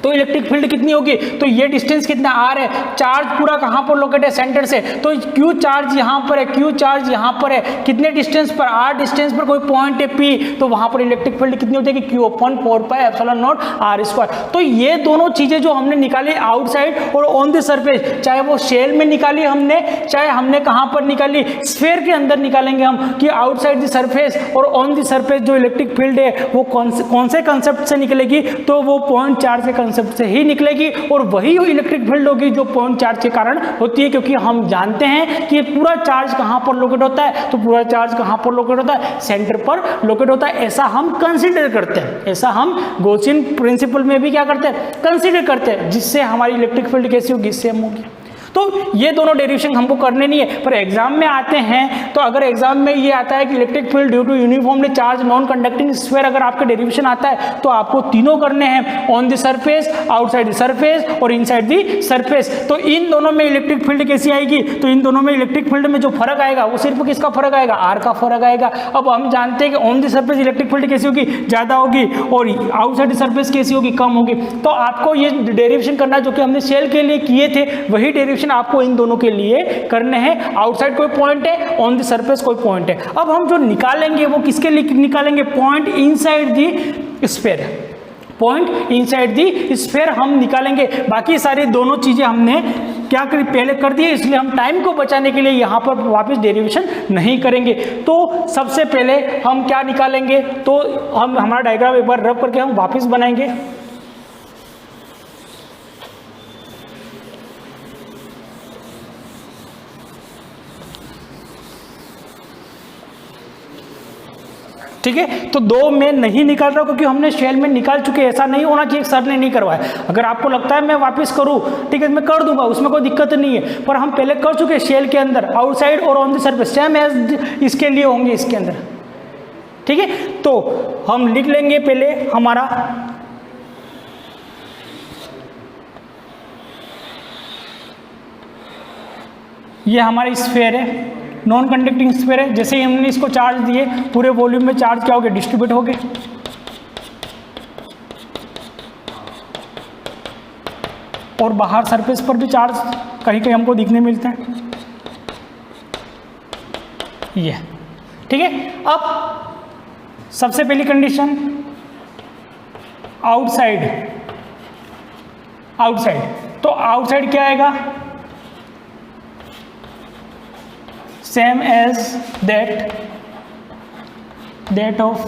तो इलेक्ट्रिक फील्ड कितनी होगी, तो ये डिस्टेंस कितना r है, चार्ज पूरा कहाँ पर लोकेट है, सेंटर से। तो q चार्ज यहाँ पर है, q चार्ज यहाँ पर है, कितने डिस्टेंस पर, r डिस्टेंस पर कोई पॉइंट है P, तो वहाँ पर इलेक्ट्रिक फील्ड कितनी हो जाएगी, q ओपन 4πε0 r²। तो ये दोनों चीजें जो हमने निकाली आउटसाइड और ऑन द सरफेस, चाहे वो शेल में निकाली हमने, चाहे हमने कहाँ पर निकाली, स्फीयर के अंदर निकालेंगे हम कि आउटसाइड द सरफेस और ऑन द सरफेस जो इलेक्ट्रिक फील्ड है वो कौन से कंसेप्ट से निकलेगी, तो वो पॉइंट चार्ज के से ही निकलेगी, और वही इलेक्ट्रिक फील्ड होगी जो पॉइंट चार्ज के कारण होती है। क्योंकि हम जानते हैं कि पूरा चार्ज कहां पर लोकेट होता है, तो पूरा चार्ज कहां पर लोकेट होता है, सेंटर पर लोकेट होता है। ऐसा हम कंसीडर करते हैं, ऐसा हम गॉसियन प्रिंसिपल में भी क्या करते हैं, कंसीडर करते हैं, जिससे हमारी इलेक्ट्रिक फील्ड कैसी होगी, सेम होगी। तो ये दोनों डेरिवेशन हमको करने नहीं है, पर एग्जाम में आते हैं तो अगर एग्जाम में ये आता है कि electric field due to uniformly charge non conducting sphere, अगर आपका डेरिवेशन आता है तो आपको तीनों करने हैं, on the surface, outside the surface और इनसाइड द सरफेस। तो इन दोनों में इलेक्ट्रिक फील्ड कैसी आएगी, तो इन दोनों में इलेक्ट्रिक फील्ड में जो फर्क आएगा वो सिर्फ किसका फर्क आएगा, आर का फर्क आएगा। अब हम जानते हैं कि on the surface electric field कैसी होगी, ज्यादा होगी, और आउटसाइड द सरफेस कैसी होगी, कम होगी। तो आपको ये डेरिवेशन करना जो कि हमने शेल के लिए किए थे वही डेरिवेशन आपको इन दोनों के लिए करने हैं। आउटसाइड कोई पॉइंट है, ऑन द सरफेस कोई पॉइंट है। अब हम जो निकालेंगे वो किसके लिए निकालेंगे, point inside the sphere, point inside the sphere हम निकालेंगे। बाकी सारी दोनों चीजें हमने क्या करी, पहले कर दी है, इसलिए हम टाइम को बचाने के लिए यहाँ पर वापस डेरिवेशन नहीं करेंगे। तो सबसे पहले हम क्या निकालेंगे, तो हम हमारा डायग्राम एक बार रब करके हम वापस बनाएंगे। ठीक है, तो दो में नहीं निकाल रहा हूं क्योंकि हमने शेल में निकाल चुके, ऐसा नहीं होना चाहिए सर ने नहीं करवाया। अगर आपको लगता है मैं वापस करूं, ठीक है, मैं कर दूंगा, उसमें कोई दिक्कत नहीं है, पर हम पहले कर चुके शेल के अंदर, आउटसाइड और on the surface same as इसके लिए होंगे इसके अंदर। ठीक है, तो हम लिख लेंगे पहले हमारा ये हमारा स्फीयर है, नॉन कंडक्टिंग स्फीयर है। जैसे ही हमने इसको चार्ज दिए पूरे वॉल्यूम में चार्ज क्या हो गए, डिस्ट्रीब्यूट हो गए। और बाहर सरफेस पर भी चार्ज कहीं कहीं हमको दिखने मिलते हैं, ये ठीक है। अब सबसे पहली कंडीशन आउटसाइड, आउटसाइड तो आउटसाइड क्या आएगा, same as that of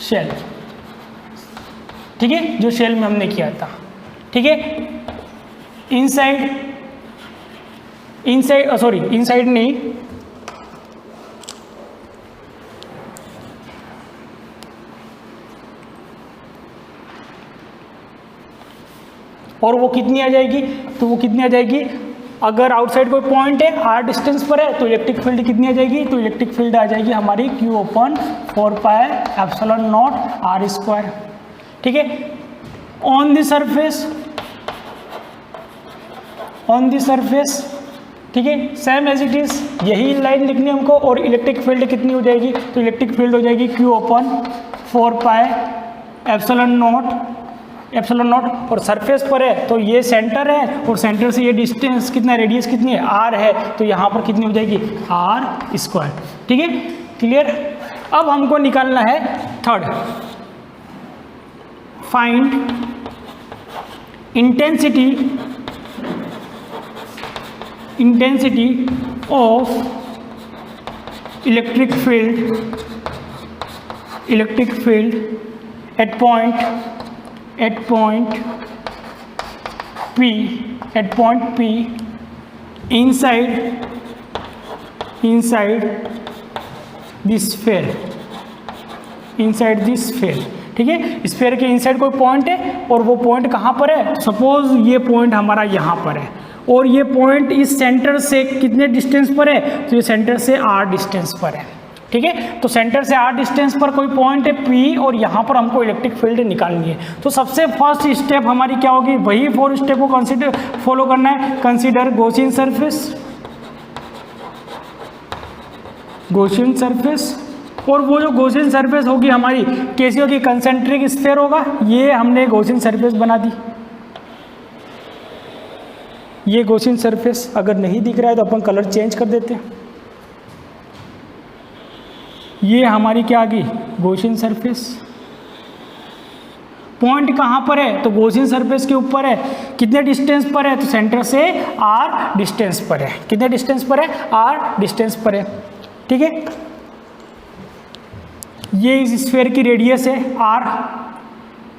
shell. ठीक है, जो शेल में हमने किया था। ठीक है, इनसाइड, इनसाइड सॉरी इनसाइड नहीं, और वो कितनी आ जाएगी, तो वो कितनी आ जाएगी, अगर आउटसाइड कोई पॉइंट है आर डिस्टेंस पर है तो इलेक्ट्रिक फील्ड कितनी आ जाएगी, तो इलेक्ट्रिक फील्ड आ जाएगी हमारी Q ओपन 4πε0 आर स्क्वायर। ठीक है, on the surface, on the surface, ठीक है, सेम एज इट इज, यही लाइन लिखनी है हमको। और इलेक्ट्रिक फील्ड कितनी हो जाएगी, तो इलेक्ट्रिक फील्ड हो जाएगी Q ओपन 4πε0 और सरफेस पर है तो ये सेंटर है, और सेंटर से ये डिस्टेंस कितना, रेडियस कितनी है, आर है, तो यहाँ पर कितनी हो जाएगी, आर स्क्वायर। ठीक है, क्लियर। अब हमको निकालना है third, find intensity, intensity of electric field, electric field at point P, at point P inside this sphere, inside this sphere। ठीक है, स्फीयर के इनसाइड कोई पॉइंट है और वो पॉइंट कहाँ पर है, सपोज ये पॉइंट हमारा यहाँ पर है और ये पॉइंट इस सेंटर से कितने डिस्टेंस पर है, तो ये सेंटर से r डिस्टेंस पर है। ठीक है, तो सेंटर से r डिस्टेंस पर कोई पॉइंट है P और यहाँ पर हमको इलेक्ट्रिक फील्ड निकालनी है। तो सबसे फर्स्ट स्टेप हमारी क्या होगी, वही 4 स्टेप को कंसीडर फॉलो करना है। Consider Gaussian surface, Gaussian surface, और वो जो गॉसियन सरफेस होगी हमारी कैसी होगी, कंसेंट्रिक स्फीयर होगा। ये हमने गॉसियन सरफेस बना दी, ये गॉसियन सरफेस। अगर नहीं दिख रहा है तो अपन कलर चेंज कर देते हैं। ये हमारी क्या आ गई, गॉसियन सरफेस। पॉइंट कहाँ पर है, तो गॉसियन सरफेस के ऊपर है। कितने डिस्टेंस पर है, तो सेंटर से r डिस्टेंस पर है। कितने डिस्टेंस पर है, r डिस्टेंस पर है। ठीक है, ये इस स्फीयर की रेडियस है r।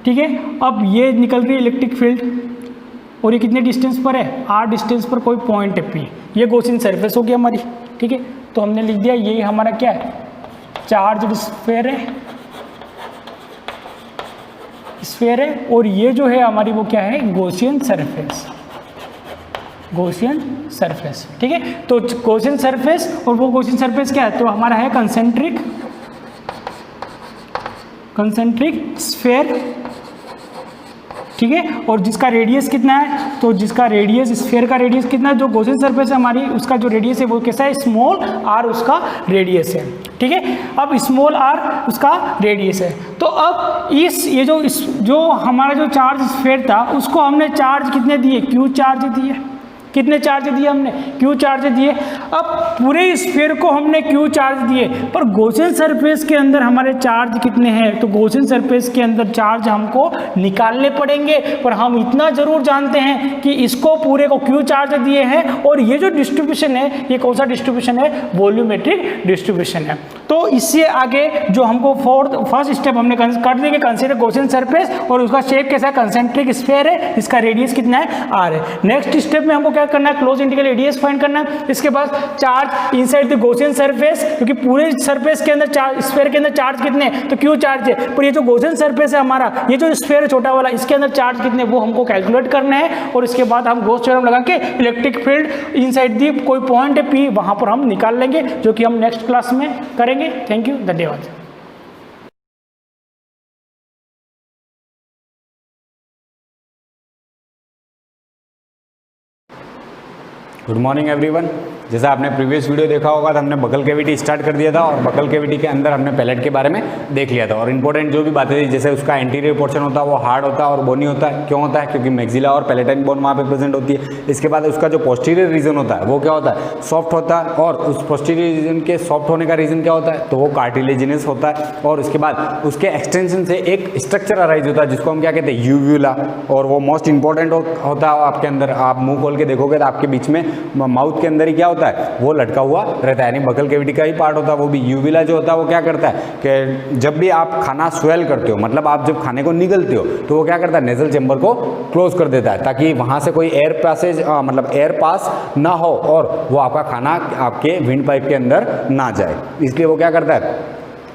ठीक है, अब ये निकल रही है इलेक्ट्रिक फील्ड और ये कितने डिस्टेंस पर है, r डिस्टेंस पर कोई पॉइंट है P। ये गॉसियन सरफेस होगी हमारी। ठीक है, तो हमने लिख दिया ये हमारा क्या है, चार्ज स्फीयर है, स्फीयर है, और ये जो है हमारी वो क्या है, गॉसियन सरफेस। गॉसियन सरफेस, ठीक है। तो गॉसियन सरफेस, और वो गॉसियन सरफेस क्या है, तो हमारा है कंसेंट्रिक स्फीयर, ठीक है। और जिसका रेडियस कितना है, तो जिसका रेडियस, स्फीयर का रेडियस कितना है, जो गॉसियन सरफेस है हमारी, उसका जो रेडियस है वो कैसा है, स्मॉल r उसका रेडियस है, ठीक है। अब स्मॉल r उसका रेडियस है, तो अब जो हमारा जो चार्ज स्फीयर था उसको हमने चार्ज कितने दिए, q चार्ज दिए, कितने चार्ज दिए हमने, q चार्ज दिए। अब पूरे स्फीयर को हमने q चार्ज दिए, पर गॉसियन सरफेस के अंदर हमारे चार्ज कितने हैं, तो गॉसियन सरफेस के अंदर चार्ज हमको निकालने पड़ेंगे। पर हम इतना जरूर जानते हैं कि इसको पूरे को q चार्ज दिए हैं, और ये जो डिस्ट्रीब्यूशन है ये कौन सा डिस्ट्रीब्यूशन है, वॉल्यूमेट्रिक डिस्ट्रीब्यूशन है। तो इससे आगे जो हमको फर्स्ट स्टेप हमने कर देंगे, कंसीडर गॉसियन सरफेस, और उसका शेप कैसा है, कंसेंट्रिक स्फीयर है, इसका रेडियस कितना है, r है। नेक्स्ट स्टेप में हमको क्या करना है, क्लोज इंटीग्रल रेडियस फाइंड करना है। इसके बाद charge inside the Gaussian surface, क्योंकि पूरे सरफेस के अंदर स्फीयर के अंदर चार्ज कितने हैं, तो q चार्ज है। पर ये जो गॉसियन सरफेस है हमारा, ये जो स्फीयर है छोटा वाला, इसके अंदर चार्ज कितने, वो हमको कैलकुलेट करना है। और इसके बाद हम गॉस थ्योरम लगा के इलेक्ट्रिक फील्ड इनसाइड दी कोई पॉइंट है P, वहां पर हम निकाल लेंगे, जो कि हम नेक्स्ट क्लास में करेंगे। थैंक यू, धन्यवाद। Good morning everyone. जैसा आपने प्रीवियस वीडियो देखा होगा तो हमने बकल कैविटी स्टार्ट कर दिया था, और बकल कैविटी के अंदर हमने पैलेट के बारे में देख लिया था। और इंपॉर्टेंट जो भी बातें थी, जैसे उसका एंटीरियर पोर्शन होता है वो हार्ड होता है और बोनी होता है। क्यों होता है, क्योंकि मैक्सिला और पैलेटाइन बोन वहाँ पे प्रेजेंट होती है। इसके बाद उसका जो पोस्टीरियर रीजन होता है वो क्या होता है, सॉफ्ट होता है। और उस पोस्टीरियर रीजन के सॉफ्ट होने का रीजन क्या होता है, तो वो कार्टिलेजिनस होता है। और उसके बाद उसके एक्सटेंशन से एक स्ट्रक्चर अराइज होता है जिसको हम क्या कहते हैं, यूव्यूला। और वो मोस्ट इंपॉर्टेंट होता है आपके अंदर। आप मुंह खोल के देखोगे तो आपके बीच में माउथ के अंदर ही क्या होता है, वो लटका हुआ रहता है, यानी बकल कैविटी का ही पार्ट होता है। वो भी यूविला जो होता है वो क्या करता है कि जब भी आप खाना स्वेल करते हो, मतलब आप जब खाने को निगलते हो, तो वो क्या करता है, नेजल चेंबर को क्लोज कर देता है, ताकि वहां से कोई एयर पैसेज मतलब एयर पास ना हो और वो आपका खाना आपके विंड पाइप के अंदर ना जाए। इसलिए वो क्या करता है,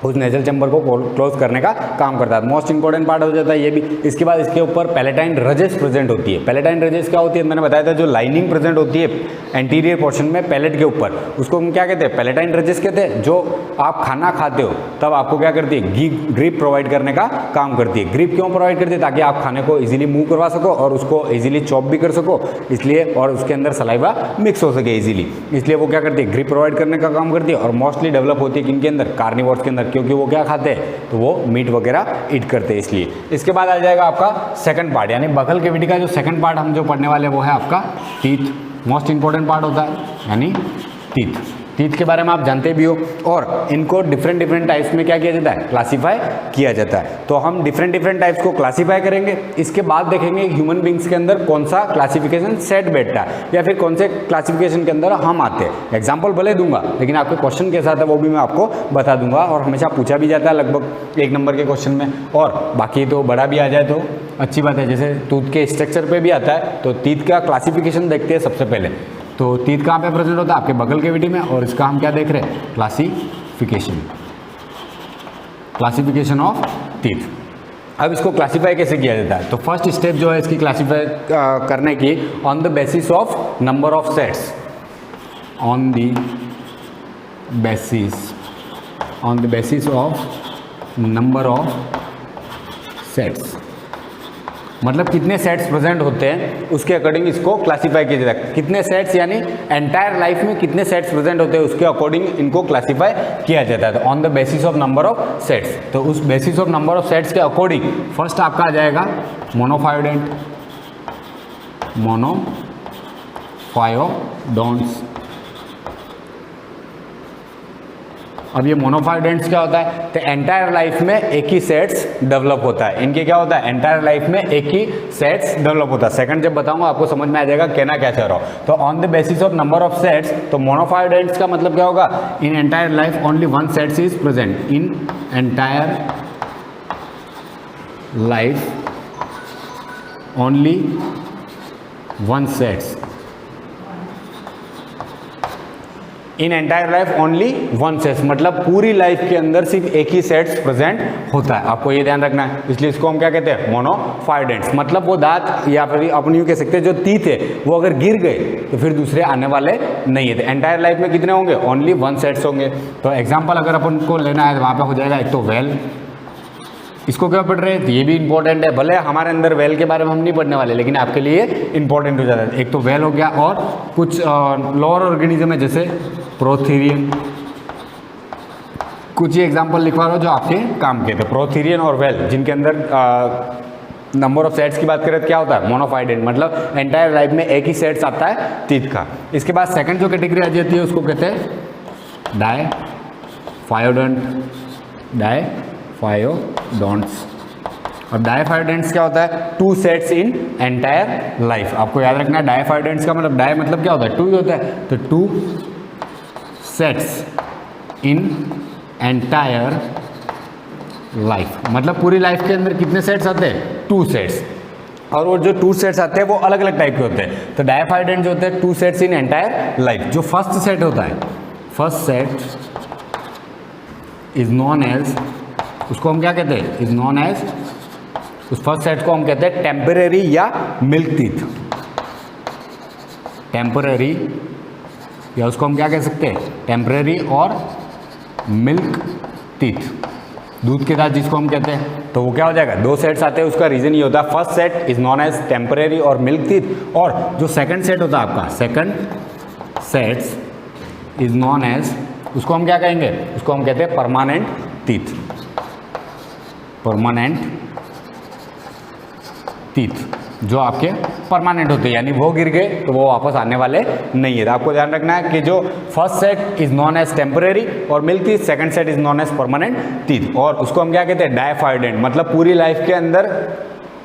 उस नेजल चैम्बर को क्लोज करने का काम करता है। मोस्ट इंपॉर्टेंट पार्ट हो जाता है ये भी। इसके बाद इसके ऊपर पैलेटाइन रजेस प्रेजेंट होती है। पैलेटाइन रजेस क्या होती है, मैंने बताया था, जो लाइनिंग प्रेजेंट होती है एंटीरियर पोर्शन में पैलेट के ऊपर, उसको हम क्या कहते हैं, पैलेटाइन रजेस कहते हैं। जो आप खाना खाते हो तब आपको क्या करती है, ग्रिप प्रोवाइड करने का काम करती है। ग्रिप क्यों प्रोवाइड करती है, ताकि आप खाने को इजीली मूव करवा सको और उसको इजीली चॉप भी कर सको, इसलिए, और उसके अंदर सलाइवा मिक्स हो सके इजीली, इसलिए वो क्या करती है, ग्रिप प्रोवाइड करने का काम करती है। और मोस्टली डेवलप होती है किनके अंदर, कार्निवोर्स के अंदर, क्योंकि वो क्या खाते हैं, तो वो मीट वगैरह ईट करते हैं, इसलिए। इसके बाद आ जाएगा आपका सेकंड पार्ट, यानी बकल कैविटी का जो सेकंड पार्ट हम जो पढ़ने वाले वो है आपका टीथ। मोस्ट इंपॉर्टेंट पार्ट होता है, यानी टीथ। टीथ के बारे में आप जानते भी हो, और इनको डिफरेंट टाइप्स में क्या किया जाता है, क्लासीफाई किया जाता है। तो हम डिफरेंट टाइप्स को क्लासीफाई करेंगे। इसके बाद देखेंगे ह्यूमन बींग्स के अंदर कौन सा क्लासिफिकेशन सेट बैठता है, या फिर कौन से क्लासिफिकेशन के अंदर हम आते हैं। एग्जाम्पल भले दूंगा, लेकिन आपके क्वेश्चन के साथ है वो भी मैं आपको बता दूंगा, और हमेशा पूछा भी जाता है लगभग 1 नंबर के क्वेश्चन में। और बाकी तो बड़ा भी आ जाए तो अच्छी बात है, जैसे टूथ के स्ट्रक्चर पे भी आता है, तो टीथ का क्लासिफिकेशन देखते हैं सबसे पहले। तो टीथ कहाँ पे प्रेजेंट होता है, आपके बकल कैविटी में, और इसका हम क्या देख रहे हैं, क्लासिफिकेशन ऑफ टीथ। अब इसको क्लासीफाई कैसे किया जाता है, तो फर्स्ट स्टेप जो है इसकी क्लासीफाई करने की, on the basis of number of sets, on the basis of number of sets, मतलब कितने सेट्स प्रेजेंट होते हैं उसके अकॉर्डिंग इसको क्लासीफाई किया जाता है। कितने सेट्स, यानी एंटायर लाइफ में कितने सेट्स प्रेजेंट होते हैं उसके अकॉर्डिंग इनको क्लासीफाई किया जाता है। तो on the basis of number of sets, तो उस basis of number of sets के अकॉर्डिंग फर्स्ट आपका आ जाएगा मोनोफायोडेंट, मोनोफायोडोंट्स। अब ये मोनोफायोडेंट्स क्या होता है, तो एंटायर लाइफ में एक ही सेट्स डेवलप होता है। इनके क्या होता है, एंटायर लाइफ में एक ही सेट्स डेवलप होता है। सेकंड जब बताऊंगा आपको समझ में आ जाएगा कहना क्या चाह रहा हूं। तो on the basis of number of sets, तो मोनोफायोडेंट्स का मतलब क्या होगा, इन entire life only one sets is present, in entire life only one sets in entire life only one sets, मतलब पूरी लाइफ के अंदर सिर्फ एक ही सेट्स प्रेजेंट होता है, आपको ये ध्यान रखना है। इसलिए इसको हम क्या कहते हैं, मोनोफाइडेंट्स। मतलब वो दांत या फिर अपन यूँ कह सकते हैं जो तीत है वो अगर गिर गए तो फिर दूसरे आने वाले नहीं है। तो एंटायर लाइफ में कितने होंगे, ओनली वन सेट्स होंगे। तो एग्जाम्पल अगर अपन को लेना है तो वहाँ पर हो जाएगा एक तो वेल, इसको क्या पढ़ रहे हैं, तो ये भी इंपॉर्टेंट है। भले हमारे अंदर वेल के बारे में हम नहीं पढ़ने वाले, लेकिन आपके लिए इंपॉर्टेंट हो जाता है। एक तो वेल हो गया, और कुछ लोअर ऑर्गेनिज्म है जैसे प्रोथीरियन, कुछ ही एग्जांपल लिखवा रहा हूँ जो आपके काम के थे, प्रोथीरियन और वेल, जिनके अंदर नंबर ऑफ सेट्स की बात करें तो क्या होता है, मोनोफाइडेंट, मतलब एंटायर लाइफ में एक ही सेट्स आता है टीथ का। इसके बाद सेकंड जो कैटेगरी आ जाती है उसको कहते हैं डायफायोडेंट, डायफायोडोंट्स। अब डायफायोडेंट्स क्या होता है, to sets in entire life. आपको याद रखना है डायफायोडेंट्स का मतलब, डाय मतलब क्या होता है, टू ही होता है, तो to sets in entire life, मतलब पूरी लाइफ के अंदर कितने सेट्स आते हैं, टू सेट्स। और वो जो टू सेट्स आते हैं वो अलग अलग टाइप के होते हैं। तो डायफायोडेंट जो होते हैं two sets in entire life. जो फर्स्ट सेट होता है, first set is known as, उसको हम क्या कहते हैं, इज नॉन एज, उस फर्स्ट सेट को हम कहते हैं टेम्परेरी या मिल्क टीथ, टेम्परेरी, या उसको हम क्या कह सकते हैं, टेम्परेरी और मिल्क टीथ, दूध के दांत जिसको हम कहते हैं। तो वो क्या हो जाएगा, दो सेट्स आते हैं, उसका रीजन ये होता है first set is known as temporary और मिल्क टीथ, और जो सेकंड सेट होता है आपका, second sets is known as, उसको हम क्या कहेंगे, उसको हम कहते हैं परमानेंट टीथ, परमानेंट टीथ, जो आपके परमानेंट होते हैं, यानी वो गिर गए तो वो वापस आने वाले नहीं है। तो आपको ध्यान रखना है कि जो first set is known as temporary और milk teeth, second set is known as permanent teeth, और उसको हम क्या कहते हैं, डायफायोडेंट, मतलब पूरी लाइफ के अंदर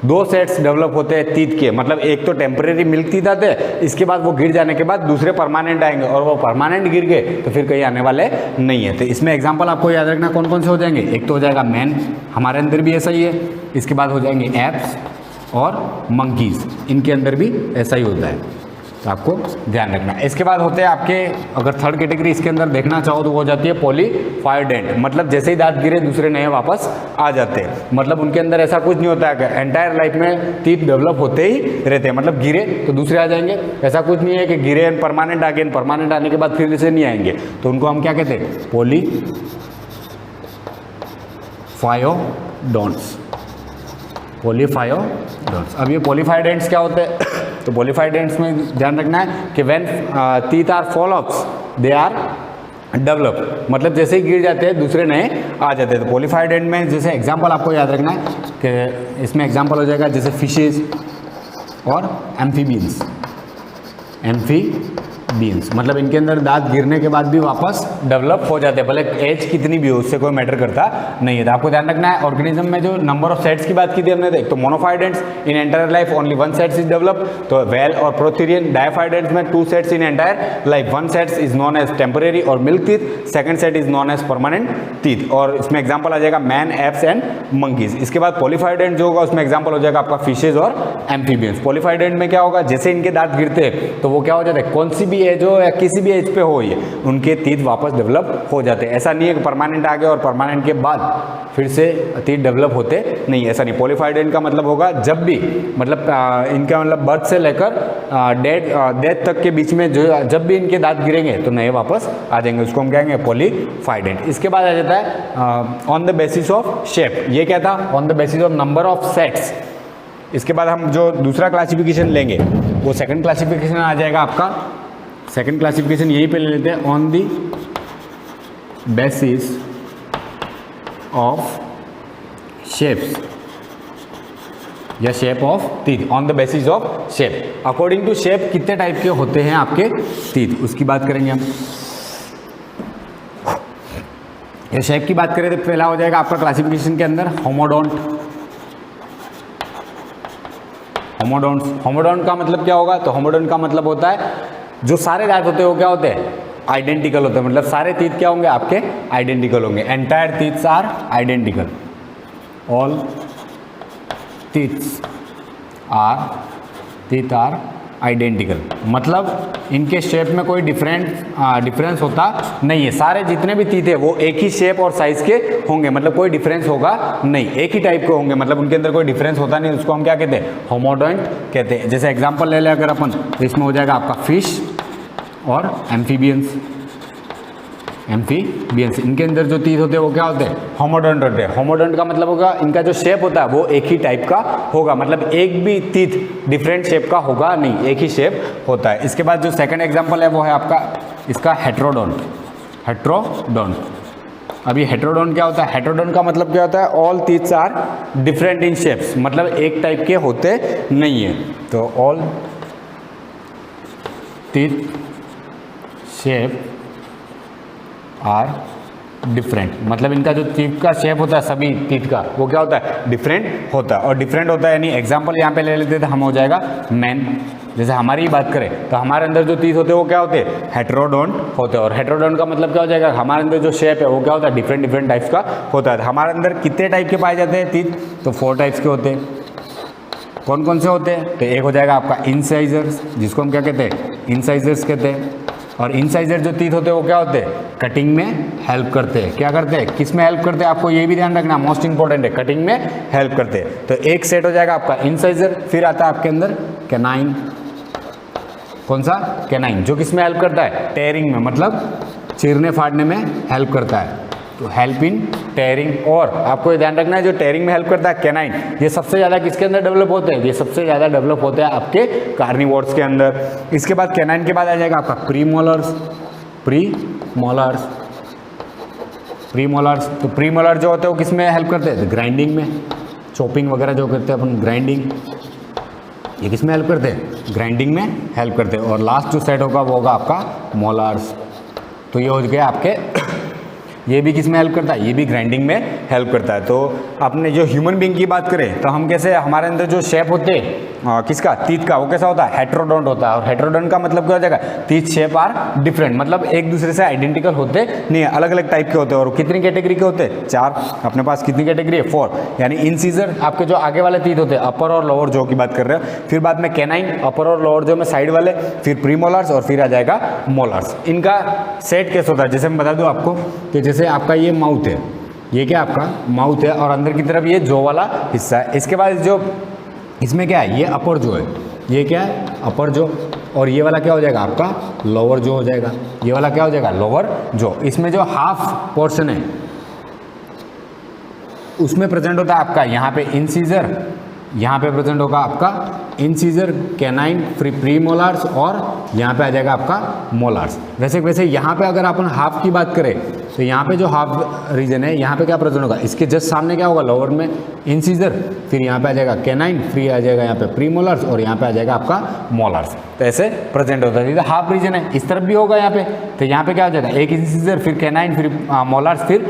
दो सेट्स डेवलप होते हैं टीथ के, मतलब एक तो टेम्परेरी मिल्क टीथ आते हैं, इसके बाद वो गिर जाने के बाद दूसरे परमानेंट आएंगे, और वो परमानेंट गिर गए तो फिर कहीं आने वाले नहीं है। तो इसमें एग्जांपल आपको याद रखना कौन कौन से हो जाएंगे, एक तो हो जाएगा मैन, हमारे अंदर भी ऐसा ही है, इसके बाद हो जाएंगे एप्स और मंकीज, इनके अंदर भी ऐसा ही होता है, तो आपको ध्यान रखना। इसके बाद होते हैं आपके, अगर थर्ड कैटेगरी इसके अंदर देखना चाहो तो वो हो जाती है पॉलीफायोडेंट, मतलब जैसे ही दांत गिरे दूसरे नए वापस आ जाते हैं, मतलब उनके अंदर ऐसा कुछ नहीं होता है कि एंटायर लाइफ में टीथ डेवलप होते ही रहते हैं, मतलब गिरे तो दूसरे आ जाएंगे, ऐसा कुछ नहीं है कि गिरे परमानेंट आ गए, परमानेंट आने के बाद फिर से नहीं आएंगे, तो उनको हम क्या कहते हैं, पॉलीफायोडोंट्स, पॉलीफायोडोंट्स। अब ये पॉलीफायोडेंट्स क्या होते हैं, तो पॉलीफायोडेंट्स में ध्यान रखना है कि when teeth are fall offs they are develop, मतलब जैसे ही गिर जाते हैं दूसरे नए आ जाते हैं। तो पॉलीफायोडेंट में जैसे एग्जांपल आपको याद रखना है कि इसमें एग्जांपल हो जाएगा जैसे फिशेज और एम्फीबियंस, एम्फीबियंस, मतलब इनके अंदर दांत गिरने के बाद भी वापस डेवलप हो जाते हैं, भले एज कितनी भी हो उससे कोई मैटर करता नहीं है। तो आपको ध्यान रखना है ऑर्गेनिज्म में जो नंबर ऑफ सेट्स की बात की थी हमने, एक तो monophyodonts in entire life only one sets is develop, तो वेल और प्रोथीरियन। डायफाइडेंट्स में two sets in entire life, one sets is known as temporary और milk teeth, second set is known as permanent teeth, और इसमें example आ जाएगा man, apps and monkeys. इसके बाद पॉलीफाइडेंट जो होगा उसमें एग्जाम्पल हो जाएगा आपका फिशेज और एम्फीबियंस। पॉलीफाइडेंट में क्या होगा, जैसे इनके दांत गिरते हैं तो वो क्या हो जाता है, कौन सी भी एज हो या किसी भी एज पे हो ये, उनके टीथ वापस डेवलप हो जाते हैं। ऐसा नहीं है कि परमानेंट आ गए और परमानेंट के बाद फिर से टीथ डेवलप होते नहीं, ऐसा नहीं। पॉलीफाइडेंट का मतलब होगा जब भी, मतलब इनका मतलब बर्थ से लेकर डेथ तक के बीच में जो जब भी इनके दांत गिरेंगे तो नए वापस आ जाएंगे, उसको हम कहेंगे पॉलीफाइडेंट। इसके बाद आ जाता है on the basis of shape, ये क्या था, on the basis of number of sets. इसके बाद हम जो दूसरा क्लासिफिकेशन लेंगे वो सेकंड क्लासिफिकेशन आ जाएगा आपका, सेकंड क्लासिफिकेशन यहीं पे ले लेते हैं, on the basis of shapes या shape of teeth, on the basis of shape, according to shape कितने टाइप के होते हैं आपके टीथ, उसकी बात करेंगे हम। ये शेप की बात करें तो पहला हो जाएगा आपका क्लासिफिकेशन के अंदर होमोडोंट। होमोडोंट का मतलब क्या होगा, तो होमोडोंट का मतलब होता है जो सारे दांत होते हैं वो क्या होते हैं, आइडेंटिकल होते हैं, मतलब सारे टीथ क्या होंगे आपके, आइडेंटिकल होंगे। Entire teeths are identical, all teeth are identical, मतलब इनके शेप में कोई डिफरेंस होता नहीं है। सारे जितने भी तीत है वो एक ही शेप और साइज के होंगे, मतलब कोई डिफरेंस होगा नहीं, एक ही टाइप के होंगे, मतलब उनके अंदर कोई डिफरेंस होता नहीं। उसको हम क्या कहते हैं? होमोडोंट कहते हैं। जैसे एग्जांपल ले लें अगर अपन, तो इसमें हो जाएगा आपका फिश और एम्फीबियंस। इनके अंदर जो तीत होते हैं वो क्या होते हैं? होमोडोंट होते हैं। होमोडोंट का मतलब होगा इनका जो शेप होता है वो एक ही टाइप का होगा, मतलब एक भी तीत डिफरेंट शेप का होगा नहीं, एक ही शेप होता है। इसके बाद जो सेकंड एग्जांपल है वो है आपका इसका हेट्रोडोंट। अब ये हेट्रोडोंट क्या होता है? हेट्रोडोंट का मतलब क्या होता है? All teeths are different in shapes, मतलब एक टाइप के होते नहीं है। तो ऑल तीथ शेप आर डिफरेंट, मतलब इनका जो तीत का शेप होता है सभी तीत का वो क्या होता है? डिफरेंट होता है। और डिफरेंट होता है यानी एग्जांपल यहाँ पे ले लेते तो हम हो जाएगा मैन। जैसे हमारी ही बात करें तो हमारे अंदर जो तीत होते हैं वो क्या होते हैं? हेट्रोडोंट होते हैं। और हेट्रोडोंट का मतलब क्या हो जाएगा? हमारे अंदर जो शेप है वो क्या होता है? डिफरेंट टाइप्स का होता है। हमारे अंदर कितने टाइप के पाए जाते हैं तीत? तो 4 टाइप्स के होते हैं। कौन कौन से होते हैं? तो एक हो जाएगा आपका इंसाइजर्स, जिसको हम क्या कहते हैं? इंसाइजर्स कहते हैं। और इंसाइजर जो तीत होते हैं वो क्या होते हैं? कटिंग में हेल्प करते हैं। क्या करते हैं? किस में हेल्प करते हैं? आपको ये भी ध्यान रखना, मोस्ट इंपॉर्टेंट है, कटिंग में हेल्प करते हैं। तो एक सेट हो जाएगा आपका इंसाइजर। फिर आता है आपके अंदर कैनाइन। कौन सा? कैनाइन, जो किस में हेल्प करता है? टेयरिंग में, मतलब चीरने फाड़ने में हेल्प करता है। तो हेल्प इन टेयरिंग। और आपको ये ध्यान रखना है जो टेयरिंग में हेल्प करता है कैनाइन, ये सबसे ज़्यादा किसके अंदर डेवलप होते हैं? ये सबसे ज़्यादा डेवलप होते हैं आपके कार्निवोर्स के अंदर। इसके बाद कैनाइन के बाद आ जाएगा आपका प्रीमोलर्स। तो प्रीमोलर जो होते हैं वो किस में हेल्प करते हैं? ग्राइंडिंग में, चॉपिंग वगैरह जो करते हैं अपन, ग्राइंडिंग, ये किस में हेल्प करते हैं? ग्राइंडिंग में हेल्प करते हैं। और लास्ट जो सेट होगा वो होगा आपका मोलार्स। तो ये हो गया आपके ये भी किस में हेल्प करता है? ये भी ग्राइंडिंग में हेल्प करता है। तो अपने जो ह्यूमन बीइंग की बात करें तो हम कैसे, हमारे अंदर जो शेप होते हैं किसका? तीत का, वो कैसा होता है? हेट्रोडोंट होता है। और हेट्रोडोंट का मतलब क्या हो जाएगा? तीत शेप आर डिफरेंट, मतलब एक दूसरे से आइडेंटिकल होते नहीं है, अलग अलग टाइप के होते हैं। और कितनी कैटेगरी के होते हैं? 4। अपने पास कितनी कैटेगरी है? 4। यानी इंसीजर आपके जो आगे वाले तीत होते हैं, अपर और लोअर जो की बात कर रहे हैं। फिर बाद में कैनाइन, अपर और लोअर जो में साइड वाले, फिर प्रीमोलर्स, और फिर आ जाएगा मोलर्स। इनका सेट कैसे होता है? जैसे मैं बता दूं आपको कि जैसे आपका ये माउथ है, ये क्या आपका माउथ है, और अंदर की तरफ ये जो वाला हिस्सा है। इसके बाद जो इसमें क्या है? ये अपर जो है, ये क्या है? अपर जो। और ये वाला क्या हो जाएगा? आपका लोअर जो हो जाएगा। ये वाला क्या हो जाएगा? लोअर जो। इसमें जो हाफ पोर्शन है उसमें प्रेजेंट होता है आपका यहाँ पे इंसीजर, यहाँ पे प्रेजेंट होगा आपका इंसीजर, कैनाइन, प्रीमोलार्स, और यहाँ पे आ जाएगा आपका मोलार्स। वैसे यहाँ पे अगर अपन हाफ की बात करें तो यहाँ पे जो हाफ रीजन है यहाँ पे क्या प्रेजेंट होगा? इसके जस्ट सामने क्या होगा? लोअर में इंसीजर, फिर यहाँ पे आ जाएगा कैनाइन, फिर आ जाएगा यहाँ पे प्रीमोलार्स, और यहाँ पे आ जाएगा आपका मोलार्स। तो ऐसे प्रेजेंट होता है। हाफ रीजन है, इस तरफ भी होगा यहाँ पे, तो यहाँ पे क्या हो जाएगा? एक इंसीजर, फिर कैनाइन, फिर मोलार्स, फिर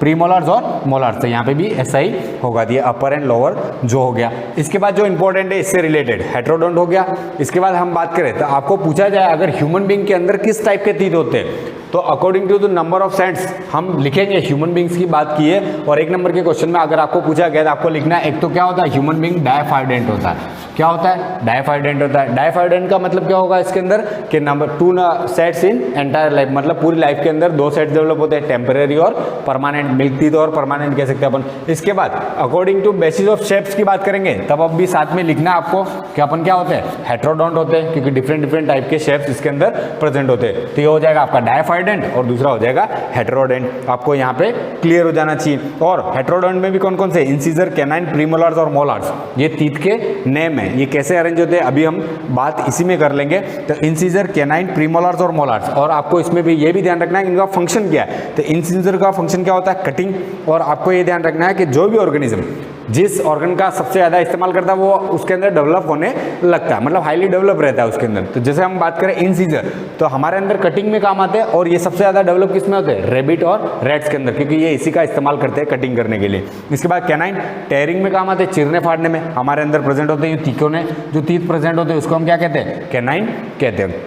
प्रीमोलार्स और मोलार्स। तो यहाँ पे भी ऐसा ही होगा। ये अपर एंड लोअर जो हो गया। इसके बाद जो इंपॉर्टेंट है इससे रिलेटेड हेट्रोडोंट हो गया। इसके बाद हम बात करें तो आपको पूछा जाए अगर ह्यूमन बीइंग के अंदर किस टाइप के तीत होते हैं, तो according to the number of sets हम लिखेंगे। ह्यूमन बीइंग्स की बात की है, और 1 नंबर के क्वेश्चन में अगर आपको पूछा गया तो आपको लिखना है, एक तो क्या होता है? ह्यूमन बीइंग डायफाइडेंट होता है। क्या होता है? डायफाइडेंट होता है। डायफाइडेंट का मतलब क्या होगा इसके अंदर? कि number 2 sets in entire life, मतलब पूरी लाइफ के अंदर 2 सेट्स डेवलप होते हैं, टेम्परेरी और परमानेंट। मिल्क टीथ और परमानेंट कह सकते हैं अपन। इसके बाद according to basis of shapes की बात करेंगे तब अब भी साथ में लिखना आपको कि अपन क्या होते हैं? हेट्रोडोंट होते हैं, क्योंकि डिफरेंट टाइप के शेप्स इसके अंदर प्रेजेंट होते हैं। तो ये हो जाएगा आपका डायफाइडेंट और दूसरा हो जाएगा हेट्रोडेंट। आपको यहाँ पे क्लियर हो जाना चाहिए। और हेट्रोडेंट में भी कौन कौन से? इंसीजर, कैनाइन, प्रीमोलार्स और मोलार्स, ये तीत के नेम है। ये कैसे अरेंज होते हैं अभी हम बात इसी में कर लेंगे। तो इंसीजर, कैनाइन, प्रीमोलार्स और मोलार्स। और आपको इसमें भी ये भी ध्यान रखना है कि इनका फंक्शन क्या है। तो इंसीजर का फंक्शन क्या होता है? कटिंग। और आपको ये ध्यान रखना है कि जो भी ऑर्गेनिज्म जिस ऑर्गन का सबसे ज़्यादा इस्तेमाल करता है वो उसके अंदर डेवलप होने लगता है, मतलब हाईली डेवलप रहता है उसके अंदर। तो जैसे हम बात करें इंसीजर, तो हमारे अंदर कटिंग में काम आते हैं, और ये सबसे ज़्यादा डेवलप किस में होते हैं? रेबिट और रैट्स के अंदर, क्योंकि ये इसी का इस्तेमाल करते हैं कटिंग करने के लिए। इसके बाद कैनाइन टेयरिंग में काम आते हैं, चीरने फाड़ने में हमारे अंदर प्रेजेंट होते हैं। तीखों ने जो तीत प्रेजेंट होते हैं उसको हम क्या कहते हैं? कैनाइन कहते हैं।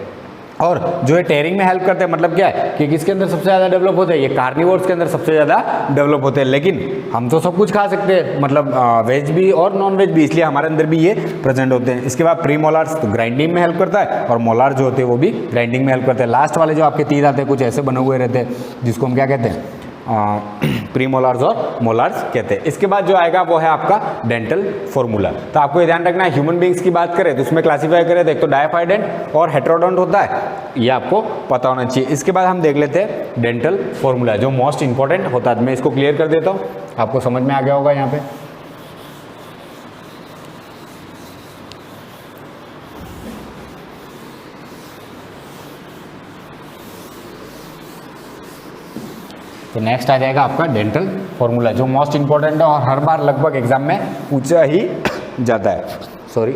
और जो ये टेयरिंग में हेल्प करते हैं, मतलब क्या है कि किसके अंदर सबसे ज़्यादा डेवलप होते हैं, ये कार्निवोर्स के अंदर सबसे ज़्यादा डेवलप होते हैं। लेकिन हम तो सब कुछ खा सकते हैं, मतलब वेज भी और नॉन वेज भी, इसलिए हमारे अंदर भी ये प्रेजेंट होते हैं। इसके बाद प्री मोलार्स तो ग्राइंडिंग में हेल्प करता है, और मोलार जो होते हैं वो भी ग्राइंडिंग में हेल्प करते हैं। लास्ट वाले जो आपके तीत आते हैं कुछ ऐसे बने हुए रहते हैं, जिसको हम क्या कहते हैं, प्री मोलार्स और मोलार्स कहते हैं। इसके बाद जो आएगा वो है आपका डेंटल फॉर्मूला। तो आपको ये ध्यान रखना है, ह्यूमन बींग्स की बात करें तो उसमें क्लासीफाई करें तो एक तो डायफाइडेंट और हेटेरोडोंट होता है, ये आपको पता होना चाहिए। इसके बाद हम देख लेते हैं डेंटल फॉर्मूला, जो मोस्ट इंपॉर्टेंट होता है। मैं इसको क्लियर कर देता हूँ, आपको समझ में आ गया होगा यहाँ पे। तो नेक्स्ट आ जाएगा आपका डेंटल फॉर्मूला, जो मोस्ट इंपॉर्टेंट है और हर बार लगभग एग्जाम में पूछा ही जाता है। सॉरी,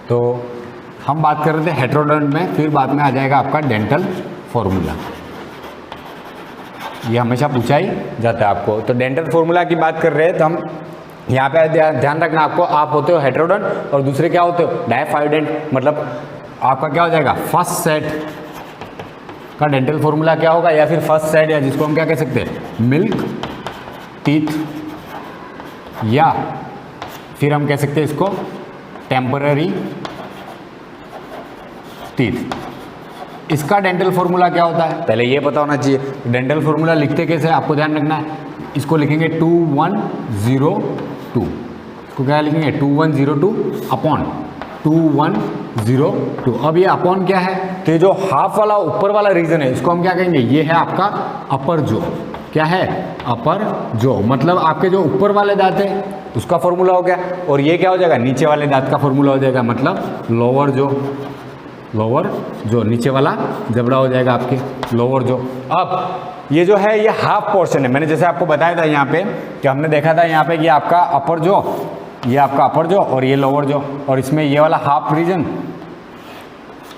तो हम बात कर रहे थे हेटेरोडोंट में, फिर बाद में आ जाएगा आपका डेंटल फॉर्मूला। ये हमेशा पूछा ही जाता है आपको। तो डेंटल फॉर्मूला की बात कर रहे हैं तो हम यहाँ पे ध्यान रखना आपको, आप होते हो हेटेरोडोंट और दूसरे क्या होते हो, डायफाइडेंट। मतलब आपका क्या हो जाएगा, फर्स्ट सेट का डेंटल फॉर्मूला क्या होगा, या फिर फर्स्ट सेट, या जिसको हम क्या कह सकते हैं, मिल्क टीथ, या फिर हम कह सकते हैं इसको टेम्पररी टीथ। इसका डेंटल फॉर्मूला क्या होता है, पहले ये पता होना चाहिए। डेंटल फॉर्मूला लिखते कैसे, आपको ध्यान रखना है। इसको लिखेंगे 2102, इसको क्या लिखेंगे, 2102 अपॉन 2102। अब ये अपॉन क्या है, तो ये जो हाफ वाला ऊपर वाला रीजन है इसको हम क्या कहेंगे, ये है आपका अपर जो। क्या है, अपर जो, मतलब आपके जो ऊपर वाले दांत है उसका फॉर्मूला हो गया, और ये क्या हो जाएगा, नीचे वाले दांत का फॉर्मूला हो जाएगा, मतलब लोअर जो। लोअर जो नीचे वाला जबड़ा हो जाएगा आपके लोअर जो। अब ये जो है ये हाफ पोर्शन है, मैंने जैसे आपको बताया था यहाँ पे कि हमने देखा था यहाँ पे कि आपका अपर जो, ये आपका अपर जो और ये लोअर जो, और इसमें ये वाला हाफ रीजन